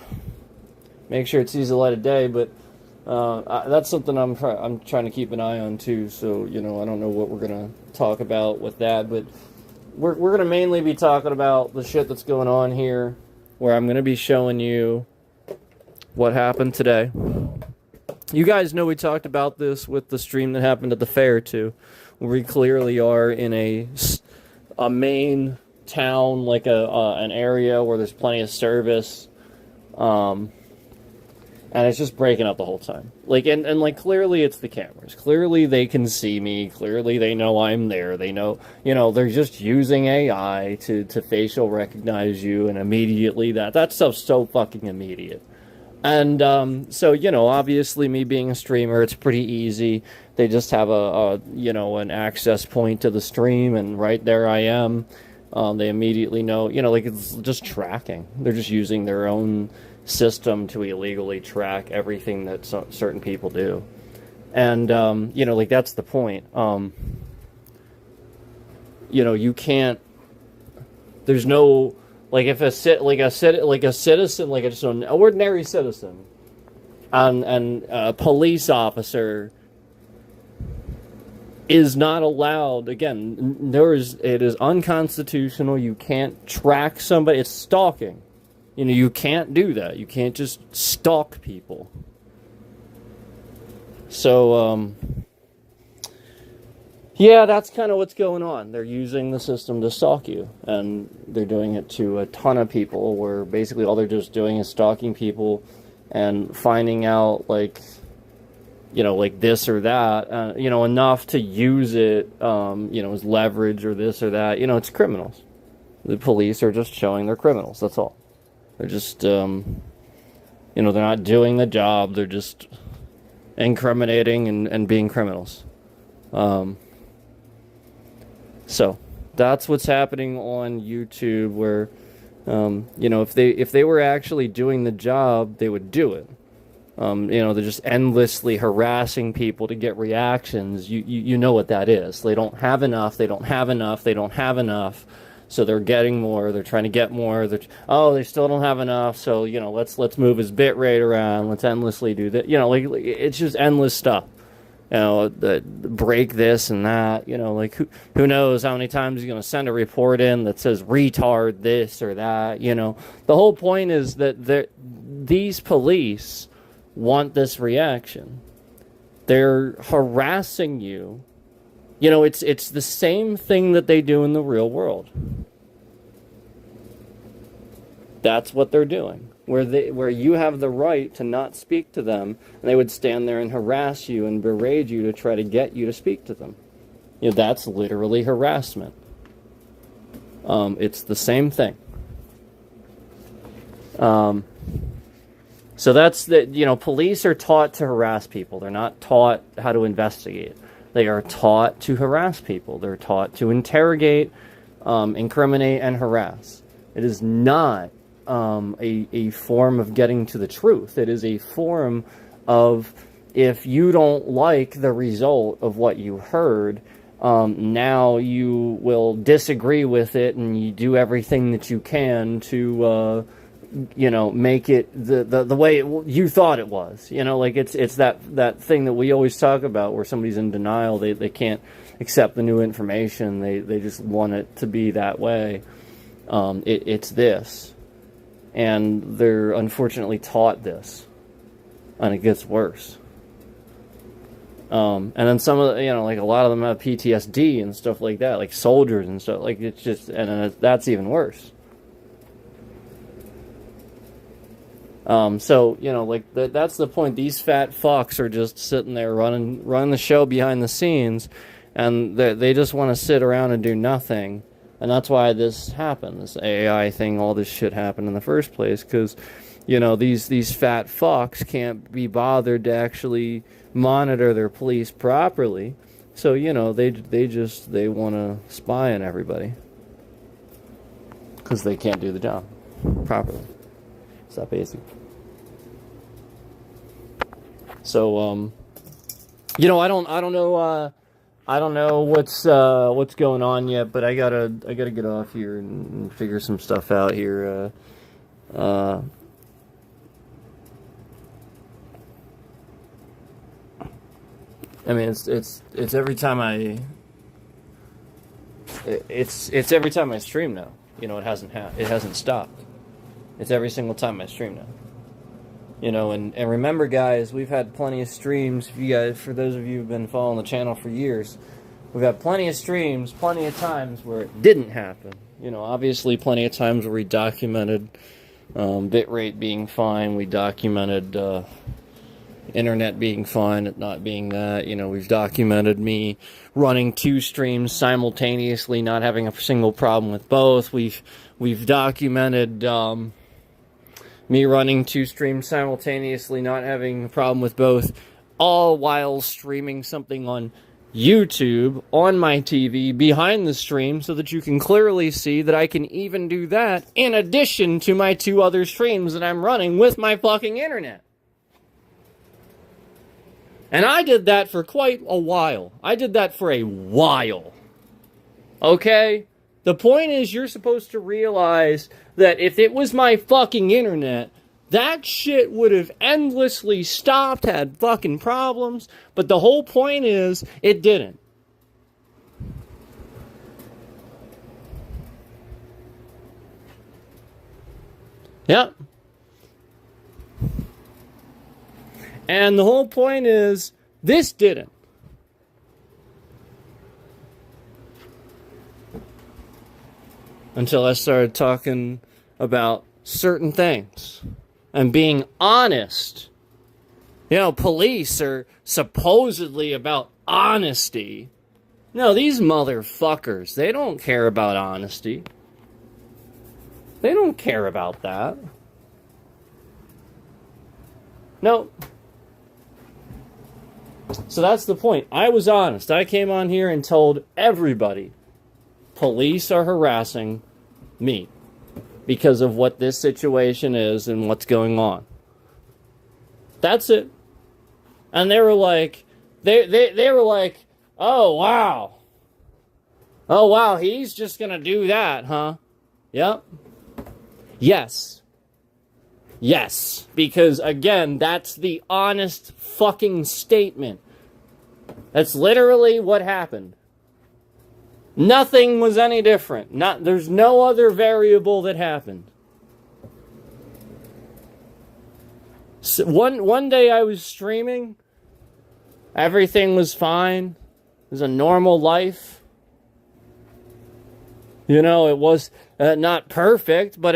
make sure it sees the light of day. But that's something I'm trying to keep an eye on too. So, you know, I don't know what we're gonna talk about with that, but we're gonna mainly be talking about the shit that's going on here, where I'm gonna be showing you what happened today. You guys know we talked about this with the stream that happened at the fair too, where we clearly are in a main town, like an area where there's plenty of service, and it's just breaking up the whole time. Like, and like, clearly it's the cameras. Clearly they can see me. Clearly they know I'm there. They know, you know, they're just using AI to facial recognize you, and immediately that stuff's so fucking immediate. And so, you know, obviously me being a streamer, it's pretty easy. They just have a you know, an access point to the stream, and right there I am. They immediately know, you know, like, it's just tracking. They're just using their own system to illegally track everything that certain people do. And, you know, like, that's the point. You know, you can't, there's no, like, if just an ordinary citizen and a police officer is not allowed, again, it is unconstitutional. You can't track somebody. It's stalking. You know, you can't do that. You can't just stalk people. So, yeah, that's kind of what's going on. They're using the system to stalk you, and they're doing it to a ton of people, where basically all they're just doing is stalking people and finding out, like, you know, like this or that, you know, enough to use it, you know, as leverage or this or that. You know, it's criminals. The police are just showing they're criminals, that's all. They're just, you know, they're not doing the job. They're just incriminating and being criminals. So that's what's happening on YouTube, where, you know, if they were actually doing the job, they would do it. You know, they're just endlessly harassing people to get reactions. You know what that is. They don't have enough. They don't have enough. They don't have enough. So they're getting more. They're trying to get more. They still don't have enough. So, you know, let's move his bit rate around. Let's endlessly do that. You know, like, it's just endless stuff. break this and that, like who knows how many times he's going to send a report in that says retard this or that, The whole point is that these police want this reaction. They're harassing you. It's the same thing that they do in the real world. That's what they're doing. Where you have the right to not speak to them, and they would stand there and harass you and berate you to try to get you to speak to them. That's literally harassment. It's the same thing. So that's police are taught to harass people. They're not taught how to investigate. They are taught to harass people. They're taught to interrogate, incriminate, and harass. It is not a form of getting to the truth. It is a form of, if you don't like the result of what you heard, now you will disagree with it, and you do everything that you can to make it the way you thought it was. It's that thing that we always talk about, where somebody's in denial. They can't accept the new information. They just want it to be that way. It's this. And they're unfortunately taught this, and it gets worse. And then some of the, a lot of them have PTSD and stuff like that, like soldiers and stuff. It's just, and that's even worse. So that's the point. These fat fucks are just sitting there running the show behind the scenes, and they just want to sit around and do nothing. And that's why this happened, this AI thing, all this shit happened in the first place, because, these fat fucks can't be bothered to actually monitor their police properly. So, they want to spy on everybody, because they can't do the job properly. It's that basic. So, I don't know what's going on yet, but I gotta get off here and figure some stuff out here. I mean, it's every time it's every time I stream now. It hasn't stopped. It's every single time I stream now. And remember, guys, we've had plenty of streams. For those of you who've been following the channel for years, we've had plenty of streams, plenty of times where it didn't happen. Obviously plenty of times where we documented bitrate being fine. We documented internet being fine, it not being that. We've documented me running 2 streams simultaneously, not having a single problem with both. We've documented me running 2 streams simultaneously, not having a problem with both, all while streaming something on YouTube, on my TV, behind the stream, so that you can clearly see that I can even do that in addition to my 2 other streams that I'm running with my fucking internet. And I did that for quite a while. I did that for a while. Okay? The point is, you're supposed to realize that if it was my fucking internet, that shit would have endlessly stopped, had fucking problems, but the whole point is, it didn't. Yep. And the whole point is, this didn't. Until I started talking about certain things and being honest. Police are supposedly about honesty. No, these motherfuckers, they don't care about honesty. They don't care about that. No. So that's the point. I was honest. I came on here and told everybody, police are harassing me because of what this situation is and what's going on. That's it. And they were like, they were like, oh wow, he's just gonna do that, huh? Yep. Yes, because again, that's the honest fucking statement. That's literally what happened. Nothing was any different. There's no other variable that happened. So one day I was streaming. Everything was fine. It was a normal life. You know, it was not perfect, but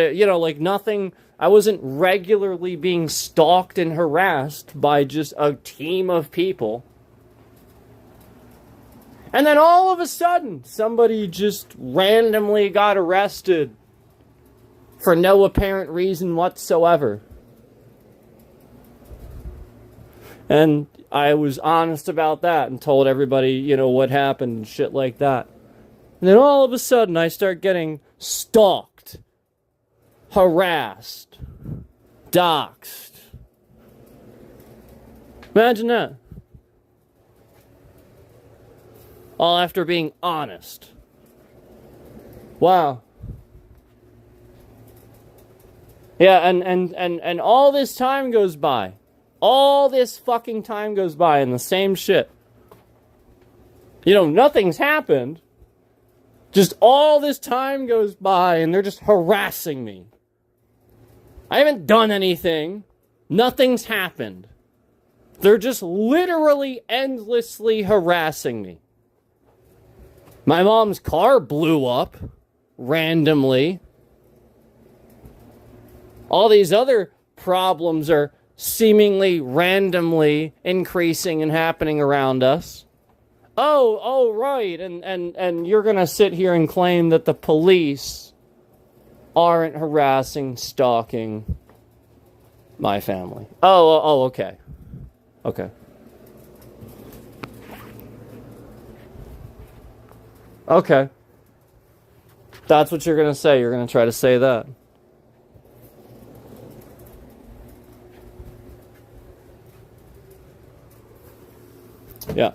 nothing. I wasn't regularly being stalked and harassed by just a team of people. And then all of a sudden, somebody just randomly got arrested for no apparent reason whatsoever. And I was honest about that and told everybody, what happened and shit like that. And then all of a sudden, I start getting stalked, harassed, doxxed. Imagine that. All after being honest. Wow. Yeah, and all this time goes by. All this fucking time goes by and the same shit. Nothing's happened. Just all this time goes by and they're just harassing me. I haven't done anything. Nothing's happened. They're just literally endlessly harassing me. My mom's car blew up randomly. All these other problems are seemingly randomly increasing and happening around us. Oh, right. And you're going to sit here and claim that the police aren't harassing, stalking my family. Oh, okay. Okay. Okay. That's what you're going to say. You're going to try to say that. Yeah.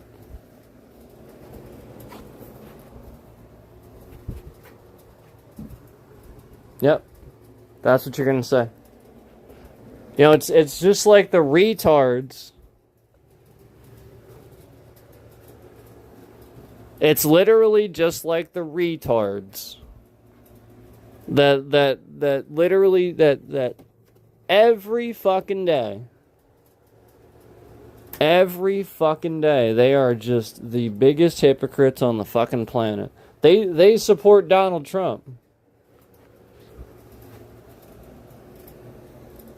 Yep. That's what you're going to say. It's just like the retards. It's literally just like the retards. That every fucking day. Every fucking day, they are just the biggest hypocrites on the fucking planet. They support Donald Trump.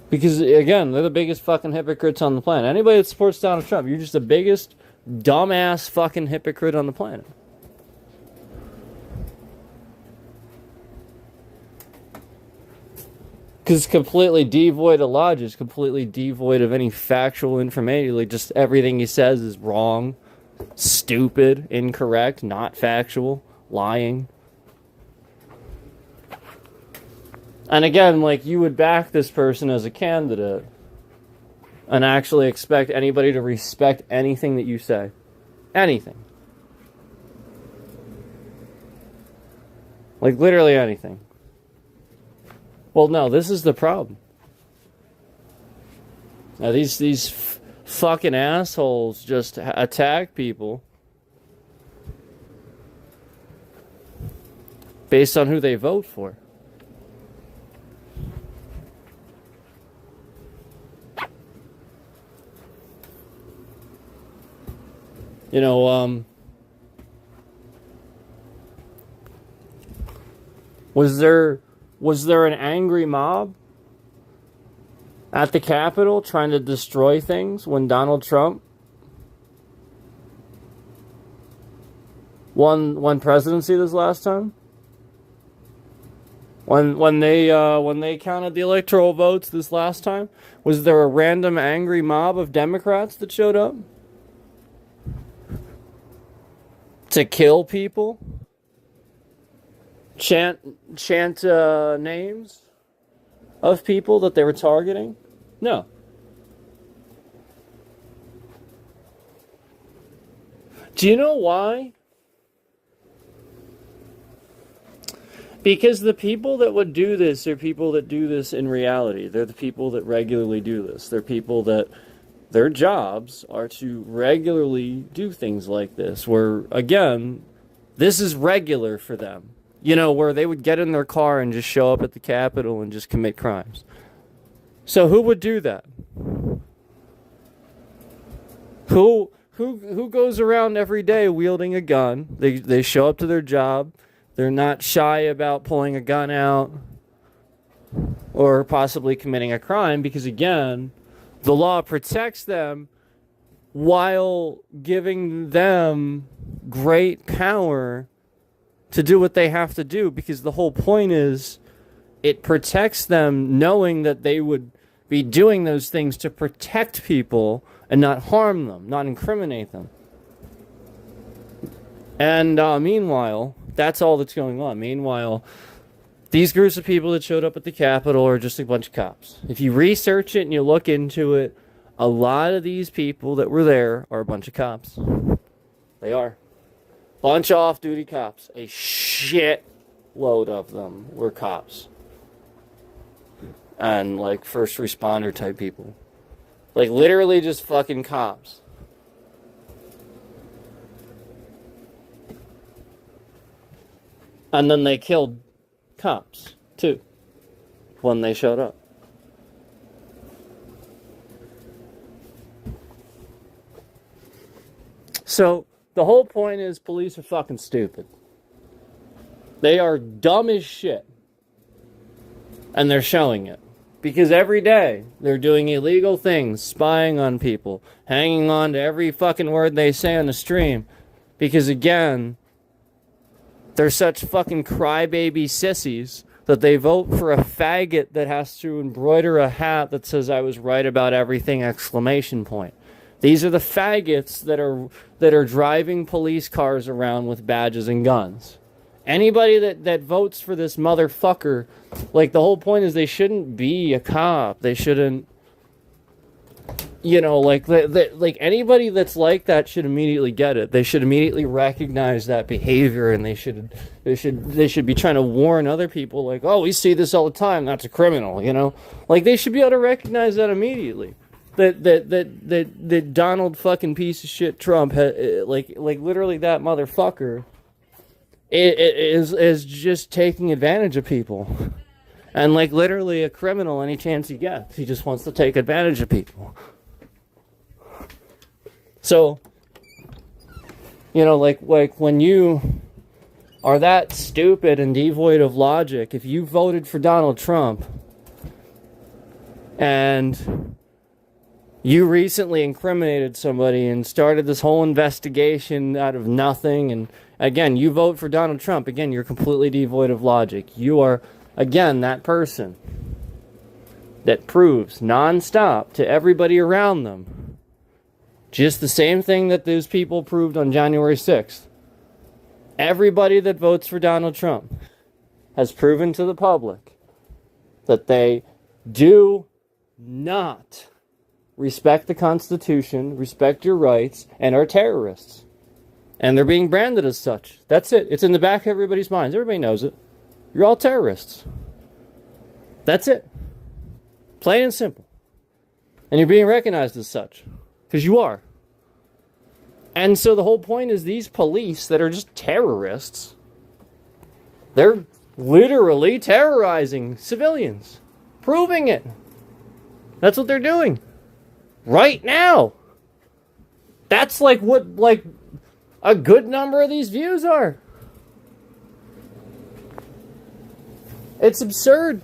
Because, again, they're the biggest fucking hypocrites on the planet. Anybody that supports Donald Trump, you're just the biggest dumbass fucking hypocrite on the planet. Because it's completely devoid of logic, it's completely devoid of any factual information. Like, just everything he says is wrong, stupid, incorrect, not factual, lying. And again, you would back this person as a candidate and actually expect anybody to respect anything that you say. Anything. Literally anything. Well, no, this is the problem. Now, these fucking assholes just attack people based on who they vote for. Was there an angry mob at the Capitol trying to destroy things when Donald Trump won presidency this last time? When they counted the electoral votes this last time, was there a random angry mob of Democrats that showed up to kill people? Chant names of people that they were targeting? No. Do you know why? Because the people that would do this are people that do this in reality. They're the people that regularly do this. They're people that their jobs are to regularly do things like this, where, again, this is regular for them. You know, where they would get in their car and just show up at the Capitol and just commit crimes. So who would do that? Who goes around every day wielding a gun? They show up to their job. They're not shy about pulling a gun out or possibly committing a crime because, again, the law protects them while giving them great power to do what they have to do, because the whole point is it protects them knowing that they would be doing those things to protect people and not harm them, not incriminate them. And meanwhile, that's all that's going on. Meanwhile, these groups of people that showed up at the Capitol are just a bunch of cops. If you research it and you look into it, a lot of these people that were there are a bunch of cops. They are. Bunch of off-duty cops. A shit load of them were cops. And, like, first responder type people. Like, literally just fucking cops. And then they killed cops, too, when they showed up. So, the whole point is police are fucking stupid. They are dumb as shit. And they're showing it. Because every day, they're doing illegal things, spying on people, hanging on to every fucking word they say on the stream. Because again, they're such fucking crybaby sissies that they vote for a faggot that has to embroider a hat that says "I was right about everything!" exclamation point. These are the faggots that are driving police cars around with badges and guns. Anybody that votes for this motherfucker, like, the whole point is they shouldn't be a cop. They shouldn't, you know, like anybody that's like that should immediately get it. They should immediately recognize that behavior, and they should be trying to warn other people, like, oh, we see this all the time. That's a criminal, you know. Like, they should be able to recognize that immediately. That Donald fucking piece of shit Trump, like literally that motherfucker, is just taking advantage of people. And, like, literally a criminal any chance he gets. He just wants to take advantage of people. So, you know, like when you are that stupid and devoid of logic, if you voted for Donald Trump and you recently incriminated somebody and started this whole investigation out of nothing, and again, you vote for Donald Trump, again, you're completely devoid of logic. You are, again, that person that proves nonstop to everybody around them just the same thing that those people proved on January 6th. Everybody that votes for Donald Trump has proven to the public that they do not respect the Constitution, respect your rights, and are terrorists. And they're being branded as such. That's it. It's in the back of everybody's minds. Everybody knows it. You're all terrorists. That's it. Plain and simple. And you're being recognized as such. Because you are. And so the whole point is these police that are just terrorists, they're literally terrorizing civilians. Proving it. That's what they're doing. Right now. That's like what, like, a good number of these views are. It's absurd.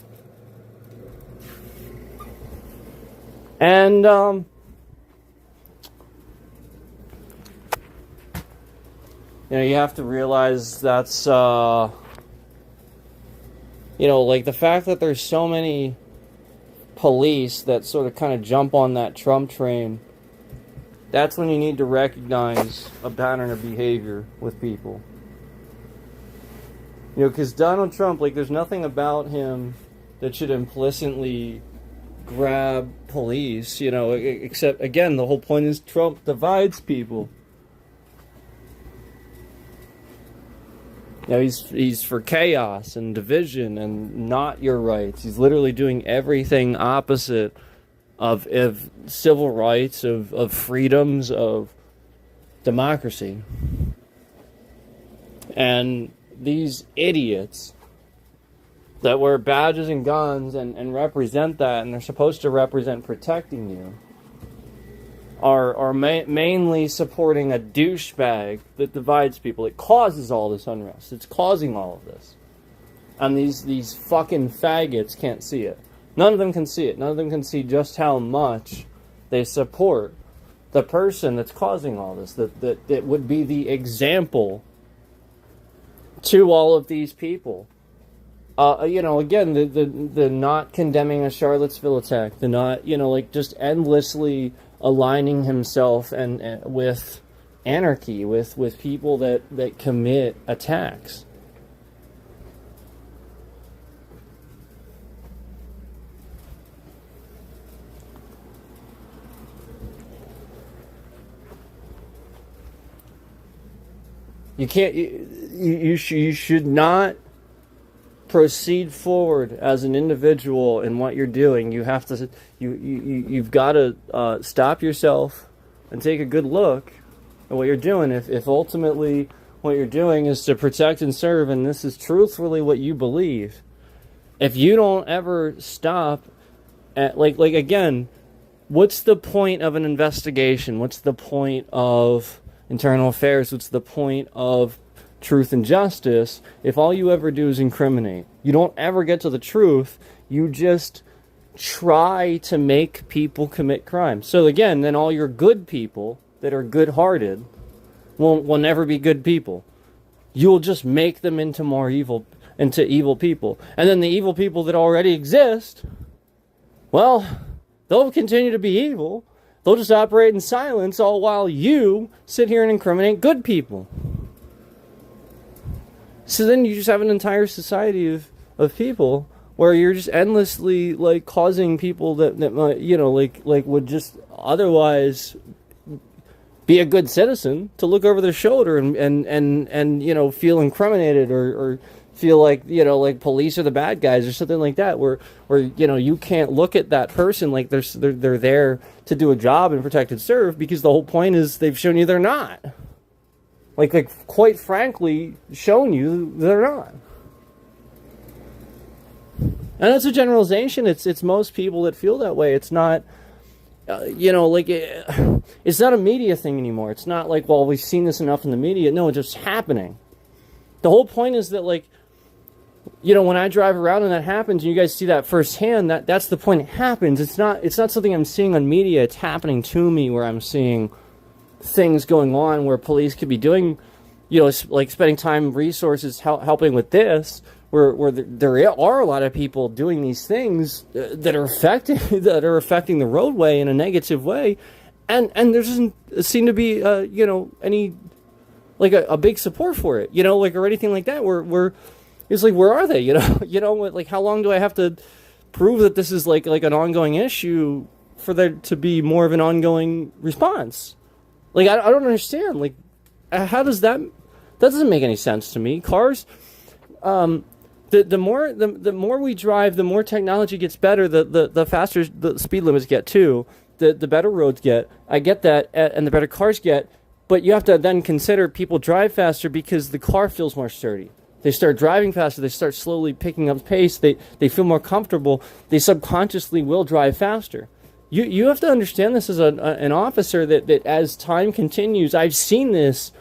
And, you know, you have to realize that's, you know, like the fact that there's so many police that sort of kind of jump on that Trump train, that's when you need to recognize a pattern of behavior with people. You know, because Donald Trump, like, there's nothing about him that should implicitly grab police, you know, except, again, the whole point is Trump divides people. You know, he's for chaos and division and not your rights. He's literally doing everything opposite of civil rights, of freedoms, of democracy. And these idiots that wear badges and guns and represent that, and they're supposed to represent protecting you, are mainly supporting a douchebag that divides people. It causes all this unrest. It's causing all of this. And these fucking faggots can't see it. None of them can see it. None of them can see just how much they support the person that's causing all this. That would be the example to all of these people. Again, the not condemning a Charlottesville attack, the not, just endlessly aligning himself and with anarchy, with people that commit attacks. You can't. You should not proceed forward as an individual in what you're doing. You have to. You've got to stop yourself and take a good look at what you're doing. If ultimately what you're doing is to protect and serve, and this is truthfully what you believe, if you don't ever stop at like again, what's the point of an investigation? What's the point of internal affairs? What's the point of truth and justice if all you ever do is incriminate? You don't ever get to the truth. You just try to make people commit crimes. So again, then all your good people that are good-hearted will never be good people. You'll just make them into evil people. And then the evil people that already exist, well, they'll continue to be evil. They'll just operate in silence all while you sit here and incriminate good people. So then you just have an entire society of people where you're just endlessly causing people that might, would just otherwise be a good citizen to look over their shoulder and feel incriminated or feel like police are the bad guys or something like that, where you can't look at that person like they're there to do a job and protect and serve, because the whole point is they've shown you they're not. Like quite frankly, shown you they're not. And that's a generalization. It's most people that feel that way. It's not, it's not a media thing anymore. It's not like, well, we've seen this enough in the media. No, it's just happening. The whole point is that, when I drive around and that happens, and you guys see that firsthand, that's the point. It happens. It's not something I'm seeing on media. It's happening to me, where I'm seeing things going on where police could be doing, spending time, resources, helping with this, where there are a lot of people doing these things that are affecting the roadway in a negative way, and there doesn't seem to be any a big support for it, or anything like that. Where it's where are they? How long do I have to prove that this is like an ongoing issue for there to be more of an ongoing response? I don't understand. How does that doesn't make any sense to me. Cars, the more we drive, the more technology gets better, the faster the speed limits get too, the better roads get. I get that, and the better cars get. But you have to then consider people drive faster because the car feels more sturdy. They start driving faster. They start slowly picking up pace. They feel more comfortable. They subconsciously will drive faster. You have to understand this as an officer that as time continues, I've seen this,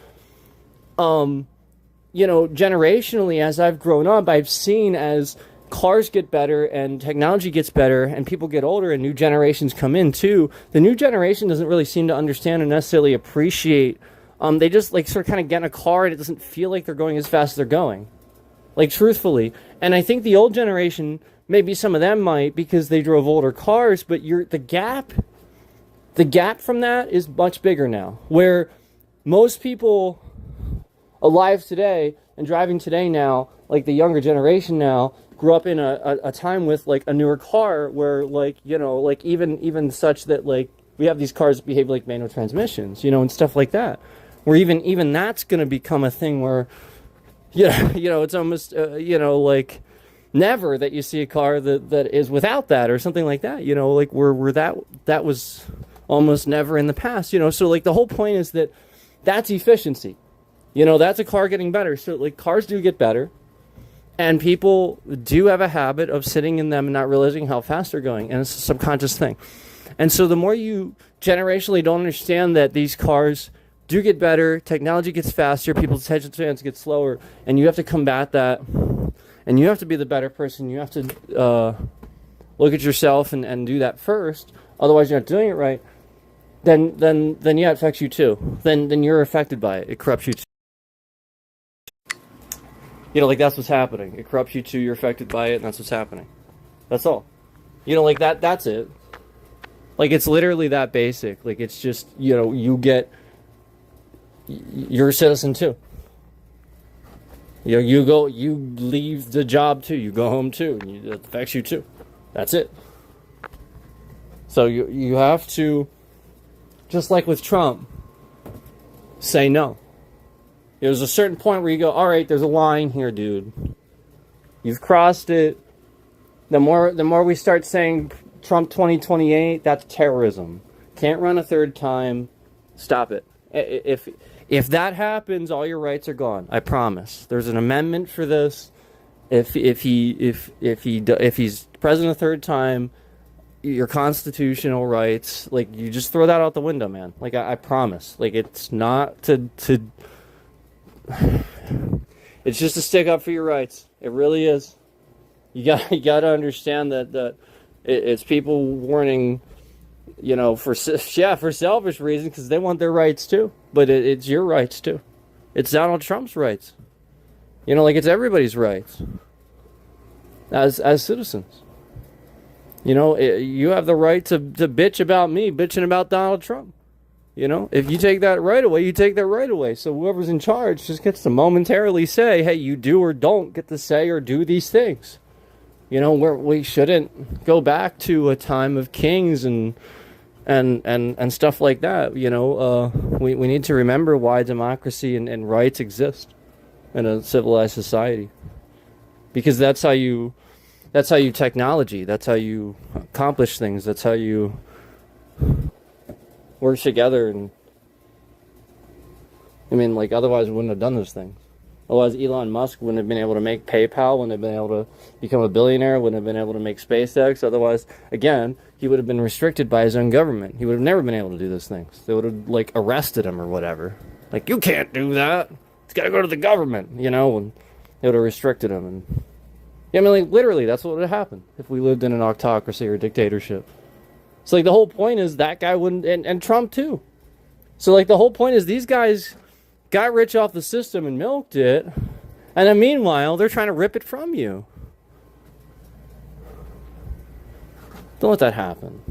generationally as I've grown up, I've seen as cars get better and technology gets better and people get older and new generations come in too, the new generation doesn't really seem to understand and necessarily appreciate. They just sort of kind of get in a car and it doesn't feel like they're going as fast as they're going. Truthfully. And I think the old generation, maybe some of them might because they drove older cars, but the gap from that is much bigger now. Where most people alive today and driving today now, the younger generation now, grew up in a time with a newer car where even such that we have these cars that behave like manual transmissions, and stuff like that. Where even that's going to become a thing where, it's almost, never that you see a car that is without that or something like that, you know, like where that was almost never in the past, you know. So like the whole point is that that's efficiency, you know, that's a car getting better. So like cars do get better, and people do have a habit of sitting in them and not realizing how fast they're going, and it's a subconscious thing. And so the more you generationally don't understand that these cars do get better, technology gets faster, people's attention spans get slower, and you have to combat that, and you have to be the better person. You have to look at yourself and do that first. Otherwise, you're not doing it right. Then yeah, it affects you too. Then you're affected by it. It corrupts you too. You know, like that's what's happening. It corrupts you too. You're affected by it, and that's what's happening. That's all. You know, like that. That's it. Like it's literally that basic. Like it's just, you know, you're a citizen too. You know, you leave the job too. You go home too. And it affects you too. That's it. So you have to, just like with Trump, say no. There's a certain point where you go, all right, there's a line here, dude. You've crossed it. The more we start saying Trump 2028, that's terrorism. Can't run a third time. Stop it. If that happens, all your rights are gone. I promise. There's an amendment for this. If he's president a third time, your constitutional rights, like, you just throw that out the window, man. Like I promise. Like it's not to it's just to stick up for your rights. It really is. You got to understand that it's people warning, you know, for selfish reasons, because they want their rights too. But it's your rights too. It's Donald Trump's rights. You know, like it's everybody's rights as citizens. You know, you have the right to bitch about me bitching about Donald Trump. You know, if you take that right away, you take that right away. So whoever's in charge just gets to momentarily say, hey, you do or don't get to say or do these things. You know, we shouldn't go back to a time of kings and stuff like that. You know, we need to remember why democracy and rights exist in a civilized society. Because that's how you technology, that's how you accomplish things, that's how you work together. And I mean, like, otherwise we wouldn't have done those things. Otherwise Elon Musk wouldn't have been able to make PayPal, wouldn't have been able to become a billionaire, wouldn't have been able to make SpaceX. Otherwise, again, he would have been restricted by his own government. He would have never been able to do those things. They would have, like, arrested him or whatever. Like, you can't do that. It's got to go to the government, you know, and they would have restricted him. And yeah, I mean, like, literally, that's what would have happened if we lived in an autocracy or dictatorship. So, like, the whole point is that guy wouldn't, and Trump too. So, like, the whole point is these guys got rich off the system and milked it, and then meanwhile, they're trying to rip it from you. Don't let that happen.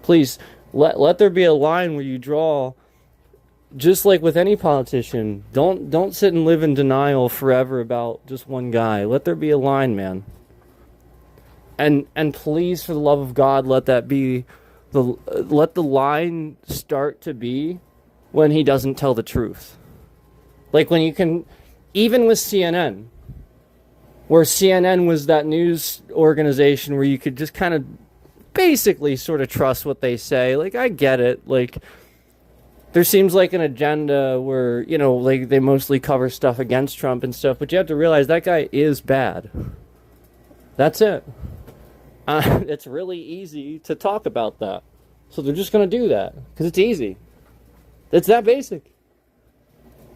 Please, let there be a line where you draw. Just like with any politician, don't sit and live in denial forever about just one guy. Let there be a line, man. And please, for the love of God, let that be let the line start to be when he doesn't tell the truth. Like when you can, even with CNN, where CNN was that news organization where you could just kind of basically sort of trust what they say. Like, I get it. Like, there seems like an agenda where, you know, like they mostly cover stuff against Trump and stuff, but you have to realize that guy is bad. That's it. It's really easy to talk about that. So they're just going to do that because it's easy. It's that basic.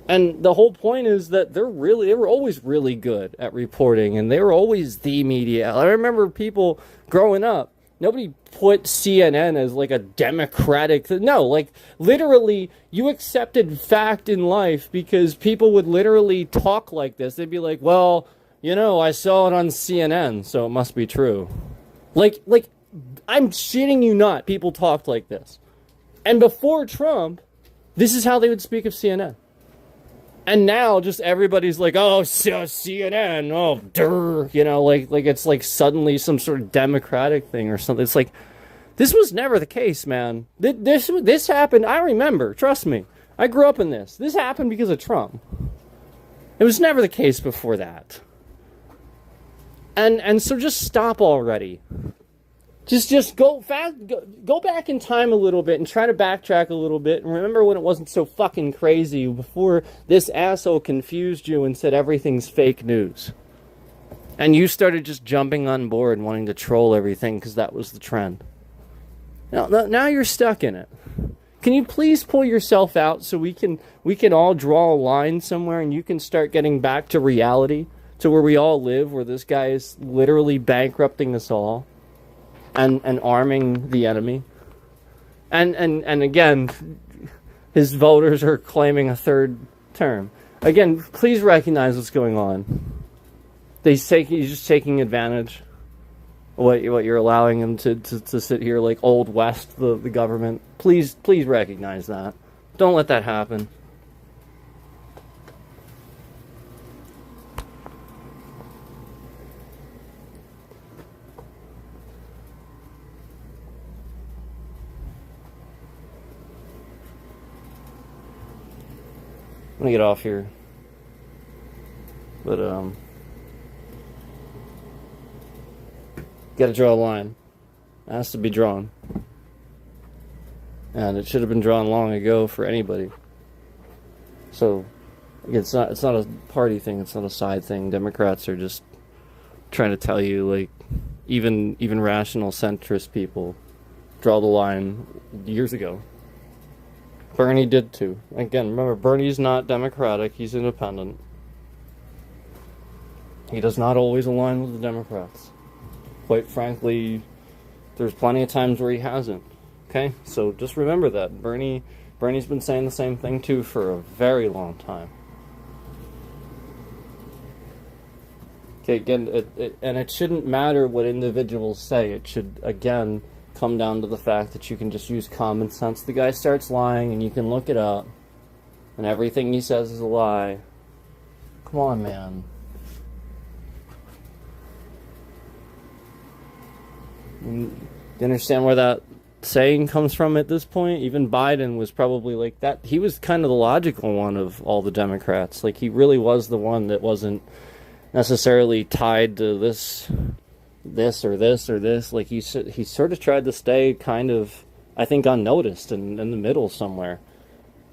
And the whole point is that they were always really good at reporting, and they were always the media. I remember people growing up, nobody put CNN as like a democratic thing. No, like literally you accepted fact in life because people would literally talk like this. They'd be like, well, you know, I saw it on CNN, so it must be true. Like I'm shitting you not. People talked like this. And before Trump, this is how they would speak of CNN. And now just everybody's like, oh, CNN, oh, durr, you know, like it's like suddenly some sort of democratic thing or something. It's like, this was never the case, man. This happened, I remember, trust me. I grew up in this. This happened because of Trump. It was never the case before that. And so just stop already. Just go fast, go back in time a little bit and try to backtrack a little bit and remember when it wasn't so fucking crazy, before this asshole confused you and said everything's fake news. And you started just jumping on board and wanting to troll everything because that was the trend. Now you're stuck in it. Can you please pull yourself out so we can all draw a line somewhere and you can start getting back to reality, to where we all live, where this guy is literally bankrupting us all and arming the enemy. And again, his voters are claiming a third term. Again, please recognize what's going on. He's just taking advantage of what you're allowing him to sit here like Old West, the government. Please recognize that. Don't let that happen. I'm gonna get off here. But gotta draw a line. It has to be drawn. And it should have been drawn long ago for anybody. So it's not a party thing, it's not a side thing. Democrats are just trying to tell you, like, even rational centrist people draw the line years ago. Bernie did too. Again, remember, Bernie's not Democratic, he's independent. He does not always align with the Democrats. Quite frankly, there's plenty of times where he hasn't. Okay? So just remember that. Bernie's been saying the same thing too for a very long time. Okay, again, it shouldn't matter what individuals say. It should, again, come down to the fact that you can just use common sense. The guy starts lying and you can look it up and everything he says is a lie. Come on, man. You understand where that saying comes from at this point? Even Biden was probably like that. He was kind of the logical one of all the Democrats. Like, he really was the one that wasn't necessarily tied to this or this. Like, he sort of tried to stay kind of, I think, unnoticed and in the middle somewhere.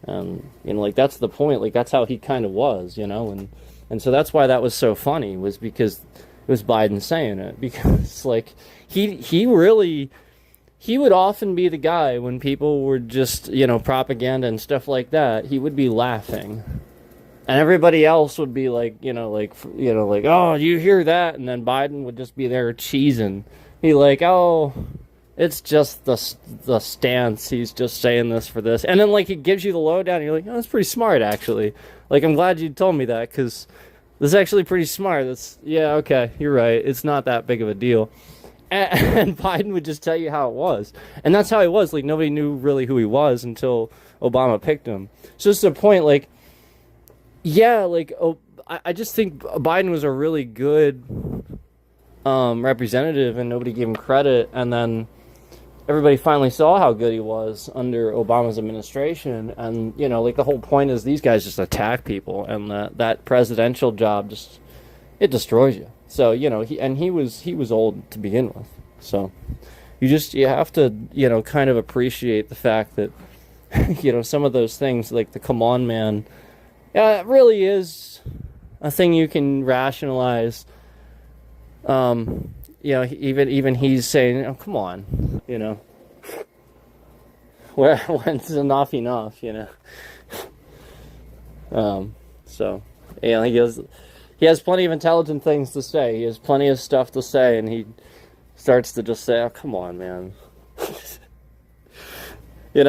And, like, that's the point. Like, that's how he kind of was, and so that's why that was so funny, was because it was Biden saying it. Because, like, he would often be the guy when people were just, propaganda and stuff like that. He would be laughing. And everybody else would be like, oh, you hear that? And then Biden would just be there cheesing. He like, oh, it's just the stance. He's just saying this for this. And then, like, he gives you the lowdown. And you're like, oh, that's pretty smart, actually. Like, I'm glad you told me that, because this is actually pretty smart. Yeah, okay, you're right. It's not that big of a deal. And Biden would just tell you how it was. And that's how he was. Like, nobody knew really who he was until Obama picked him. So it's the point, like, yeah, like, I just think Biden was a really good representative, and nobody gave him credit. And then everybody finally saw how good he was under Obama's administration. And, like, the whole point is these guys just attack people. And that presidential job it destroys you. So, he was old to begin with. So you have to, kind of appreciate the fact that, some of those things, like the come on man, it really is a thing you can rationalize. Even he's saying, oh, come on, when's enough, so, he has plenty of intelligent things to say. He has plenty of stuff to say, and he starts to just say, oh, come on, man. You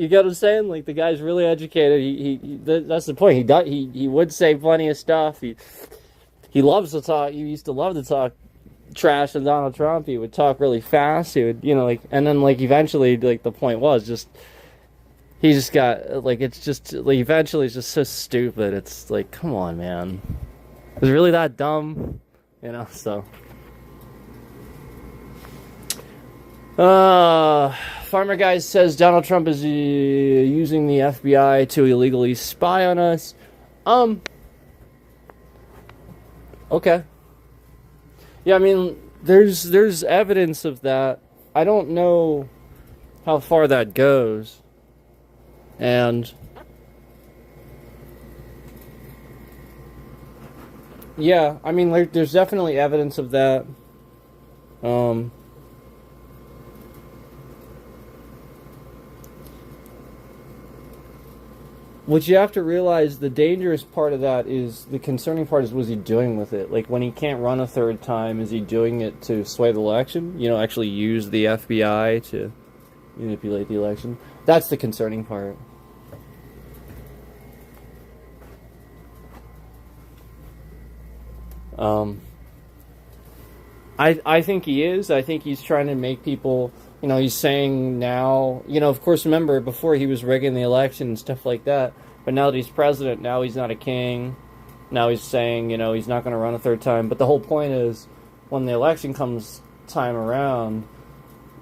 get what I'm saying? Like, the guy's really educated. That's the point. He would say plenty of stuff. He loves to talk. He used to love to talk trash to Donald Trump. He would talk really fast. He would, and then, like, eventually, like, the point was just, he just got, like, it's just, like, eventually it's just so stupid. It's like, come on, man. Is it really that dumb? So. Farmer Guy says Donald Trump is using the FBI to illegally spy on us. Okay. Yeah, I mean, there's evidence of that. I don't know how far that goes. And yeah, I mean, like, there's definitely evidence of that. What you have to realize, the dangerous part of that is, the concerning part is, what's he doing with it? Like, when he can't run a third time, is he doing it to sway the election? You know, actually use the FBI to manipulate the election? That's the concerning part. I think he is. I think he's trying to make people, he's saying now, of course, remember, before he was rigging the election and stuff like that, but now that he's president, now he's not a king. Now he's saying, he's not going to run a third time. But the whole point is, when the election comes time around,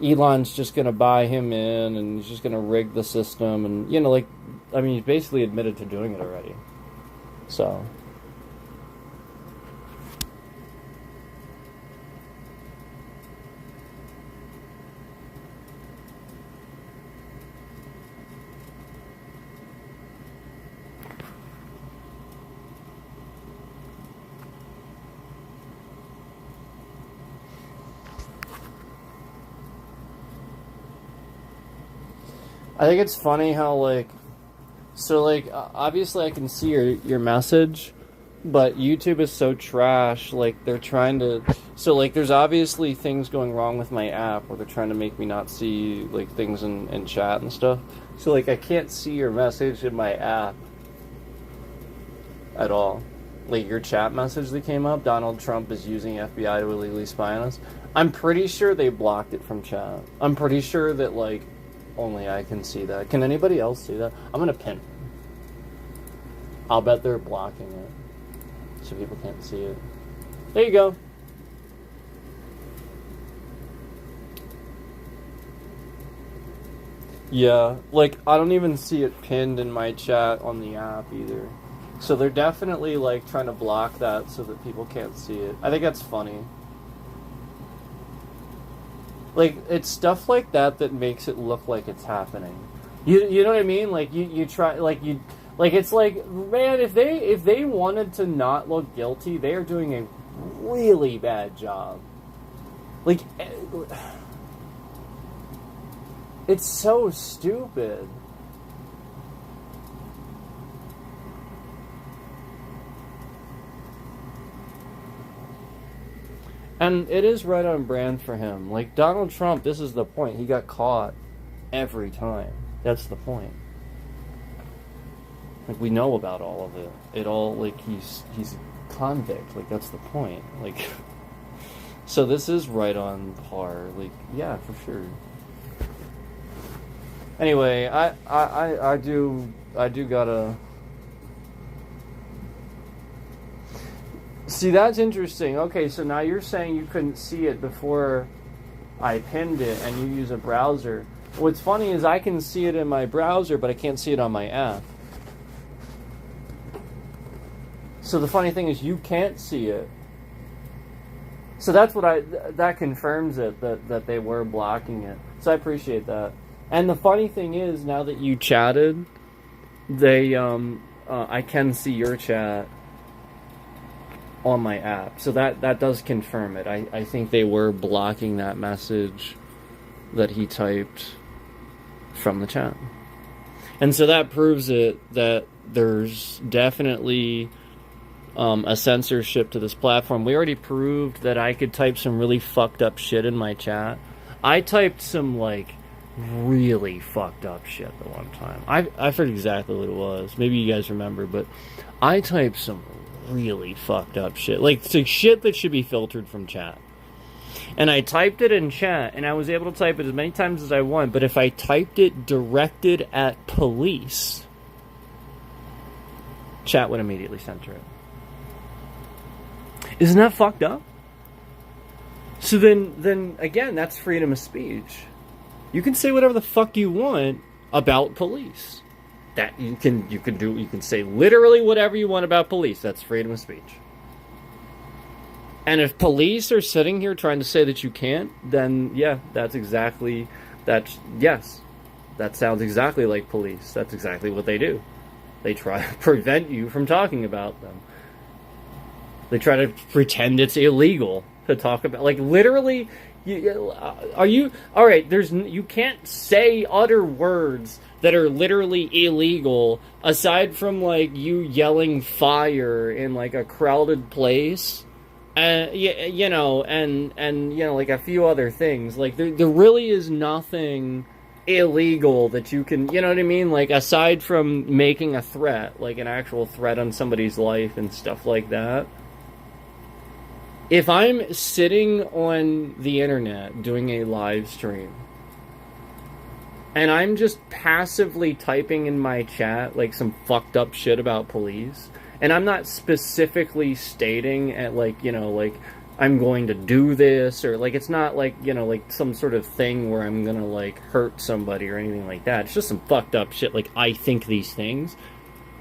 Elon's just going to buy him in, and he's just going to rig the system. And, he's basically admitted to doing it already. So... I think it's funny how, obviously I can see your message, but YouTube is so trash, they're trying to, there's obviously things going wrong with my app, where they're trying to make me not see, things in chat and stuff. So, I can't see your message in my app at all. Your chat message that came up, Donald Trump is using FBI to illegally spy on us. I'm pretty sure they blocked it from chat. I'm pretty sure that, only I can see that. Can anybody else see that? I'm gonna pin it. I'll bet they're blocking it, so people can't see it. There you go. Yeah, I don't even see it pinned in my chat on the app either. So they're definitely, trying to block that so that people can't see it. I think that's funny. It's stuff like that that makes it look like it's happening. You know what I mean? You try, it's man, if they wanted to not look guilty, they are doing a really bad job. It's so stupid. And it is right on brand for him. Donald Trump, this is the point. He got caught every time. That's the point. We know about all of it. It all, he's a convict. That's the point. So this is right on par. Yeah, for sure. Anyway, I do gotta... See, that's interesting. Okay, so now you're saying you couldn't see it before I pinned it, and you use a browser. What's funny is I can see it in my browser, but I can't see it on my app. So the funny thing is you can't see it. So that's that confirms it, that they were blocking it. So I appreciate that. And the funny thing is, now that you chatted, I can see your chat on my app. So that does confirm it. I think they were blocking that message that he typed from the chat. And so that proves it, that there's definitely a censorship to this platform. We already proved that I could type some really fucked up shit in my chat. I typed some, really fucked up shit the one time. I forget exactly what it was. Maybe you guys remember, but I typed some really fucked up shit. Shit that should be filtered from chat. And I typed it in chat, and I was able to type it as many times as I want, but if I typed it directed at police, chat would immediately censor it. Isn't that fucked up? So then again, that's freedom of speech. You can say whatever the fuck you want about police. That you can say literally whatever you want about police. That's freedom of speech. And if police are sitting here trying to say that you can't, then yeah, that sounds exactly like police. That's exactly what they do. They try to prevent you from talking about them. They try to pretend it's illegal to talk about, like, literally. Are you all right? You can't say utter words that are literally illegal aside from like you yelling fire in like a crowded place, and you know, and you know, like a few other things. Like there really is nothing illegal that you can, you know what I mean? Like aside from making a threat, like an actual threat on somebody's life and stuff like that. If I'm sitting on the internet doing a live stream and I'm just passively typing in my chat like some fucked up shit about police, and I'm not specifically stating at like, you know, like I'm going to do this, or like it's not like, you know, like some sort of thing where I'm gonna like hurt somebody or anything like that. It's just some fucked up shit like I think these things.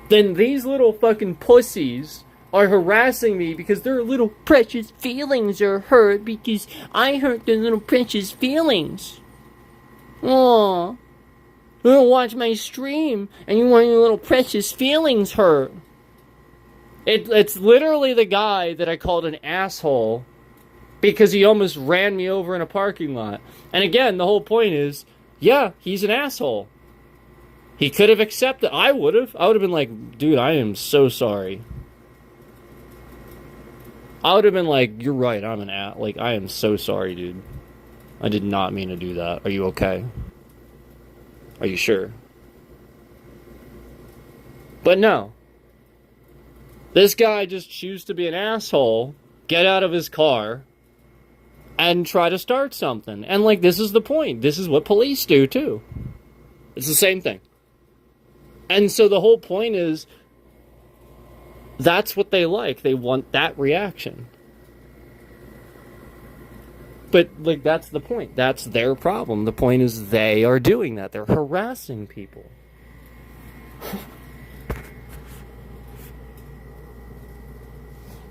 Then these little fucking pussies are harassing me because their little precious feelings are hurt because I hurt their little precious feelings. Aw. You don't watch my stream and you want your little precious feelings hurt. It's literally the guy that I called an asshole because he almost ran me over in a parking lot. And again, the whole point is, yeah, he's an asshole. He could have accepted. I would have been like, dude, I am so sorry. I would have been like, you're right, I'm an ass. Like, I am so sorry, dude. I did not mean to do that. Are you okay? Are you sure? But no. This guy just chooses to be an asshole, get out of his car, and try to start something. And, like, this is the point. This is what police do, too. It's the same thing. And so the whole point is, that's what they like. They want that reaction. But, like, that's the point. That's their problem. The point is they are doing that. They're harassing people.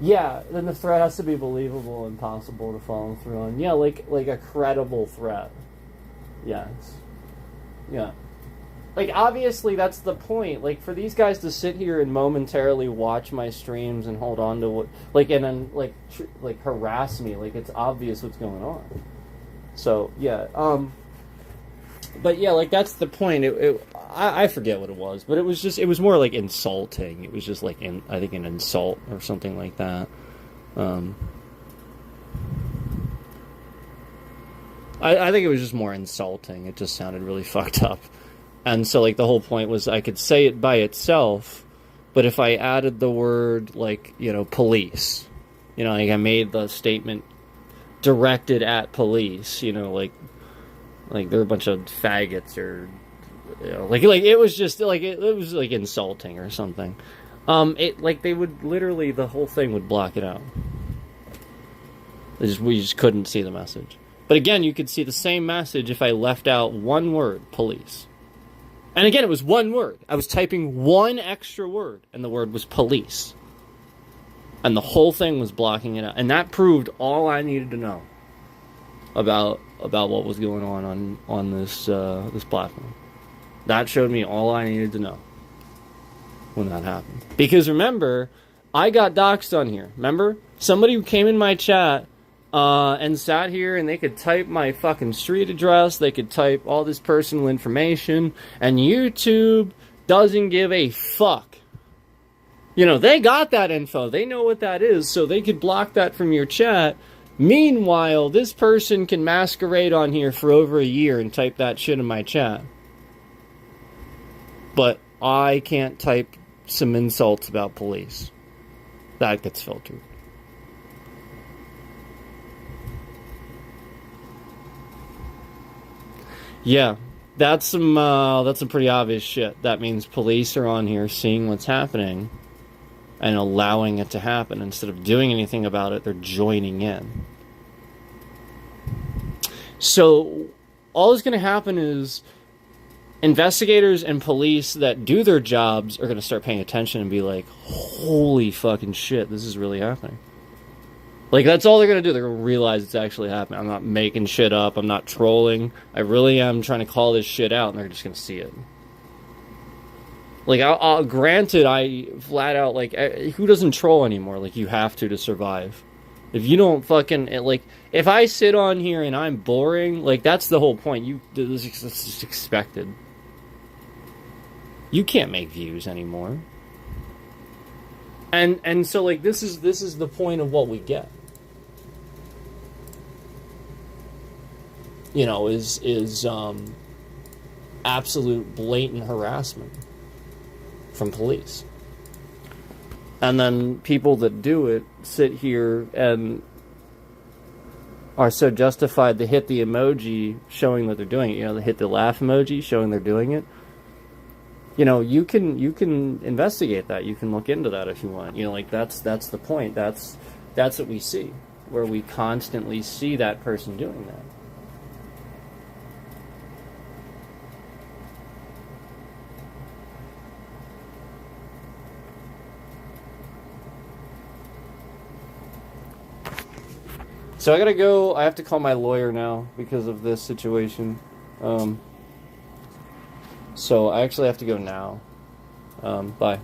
Yeah, then the threat has to be believable and possible to follow through on. Yeah, like a credible threat. Yes. Yeah. Like, obviously, that's the point. Like, for these guys to sit here and momentarily watch my streams and hold on to what... Like, and then, like harass me. Like, it's obvious what's going on. So, yeah. But, yeah, like, that's the point. I forget what it was. But it was just... It was more, like, insulting. It was just, like, I think an insult or something like that. I think it was just more insulting. It just sounded really fucked up. And so, like, the whole point was I could say it by itself, but if I added the word, like, you know, police, you know, like I made the statement directed at police, you know, like they're a bunch of faggots or, you know, like it was just, like, it was, like, insulting or something. Like, they would literally, the whole thing would block it out. We just couldn't see the message. But again, you could see the same message if I left out one word, police. And again, it was one word. I was typing one extra word, and the word was police. And the whole thing was blocking it out. And that proved all I needed to know about what was going on this this platform. That showed me all I needed to know when that happened. Because remember, I got doxxed on here. Remember? Somebody who came in my chat and sat here, and they could type my fucking street address, they could type all this personal information, and YouTube doesn't give a fuck. You know, they got that info, they know what that is, so they could block that from your chat. Meanwhile, this person can masquerade on here for over a year and type that shit in my chat. But I can't type some insults about police. That gets filtered. Yeah, that's some pretty obvious shit. That means police are on here seeing what's happening and allowing it to happen. Instead of doing anything about it, they're joining in. So all that's going to happen is investigators and police that do their jobs are going to start paying attention and be like, holy fucking shit, this is really happening. Like, that's all they're gonna do. They're gonna realize it's actually happening. I'm not making shit up. I'm not trolling. I really am trying to call this shit out, and they're just gonna see it. Like, granted, I flat out, like, who doesn't troll anymore? Like, you have to survive. If you don't fucking, like, if I sit on here and I'm boring, like, that's the whole point. This is expected. You can't make views anymore. And so, like, this is the point of what we get. You know, is absolute blatant harassment from police. And then people that do it sit here and are so justified to hit the emoji showing that they're doing it. You know, they hit the laugh emoji showing they're doing it. You know, you can investigate that. You can look into that if you want. You know, like, that's the point. That's what we see, where we constantly see that person doing that. So I gotta go. I have to call my lawyer now because of this situation. So I actually have to go now. Bye.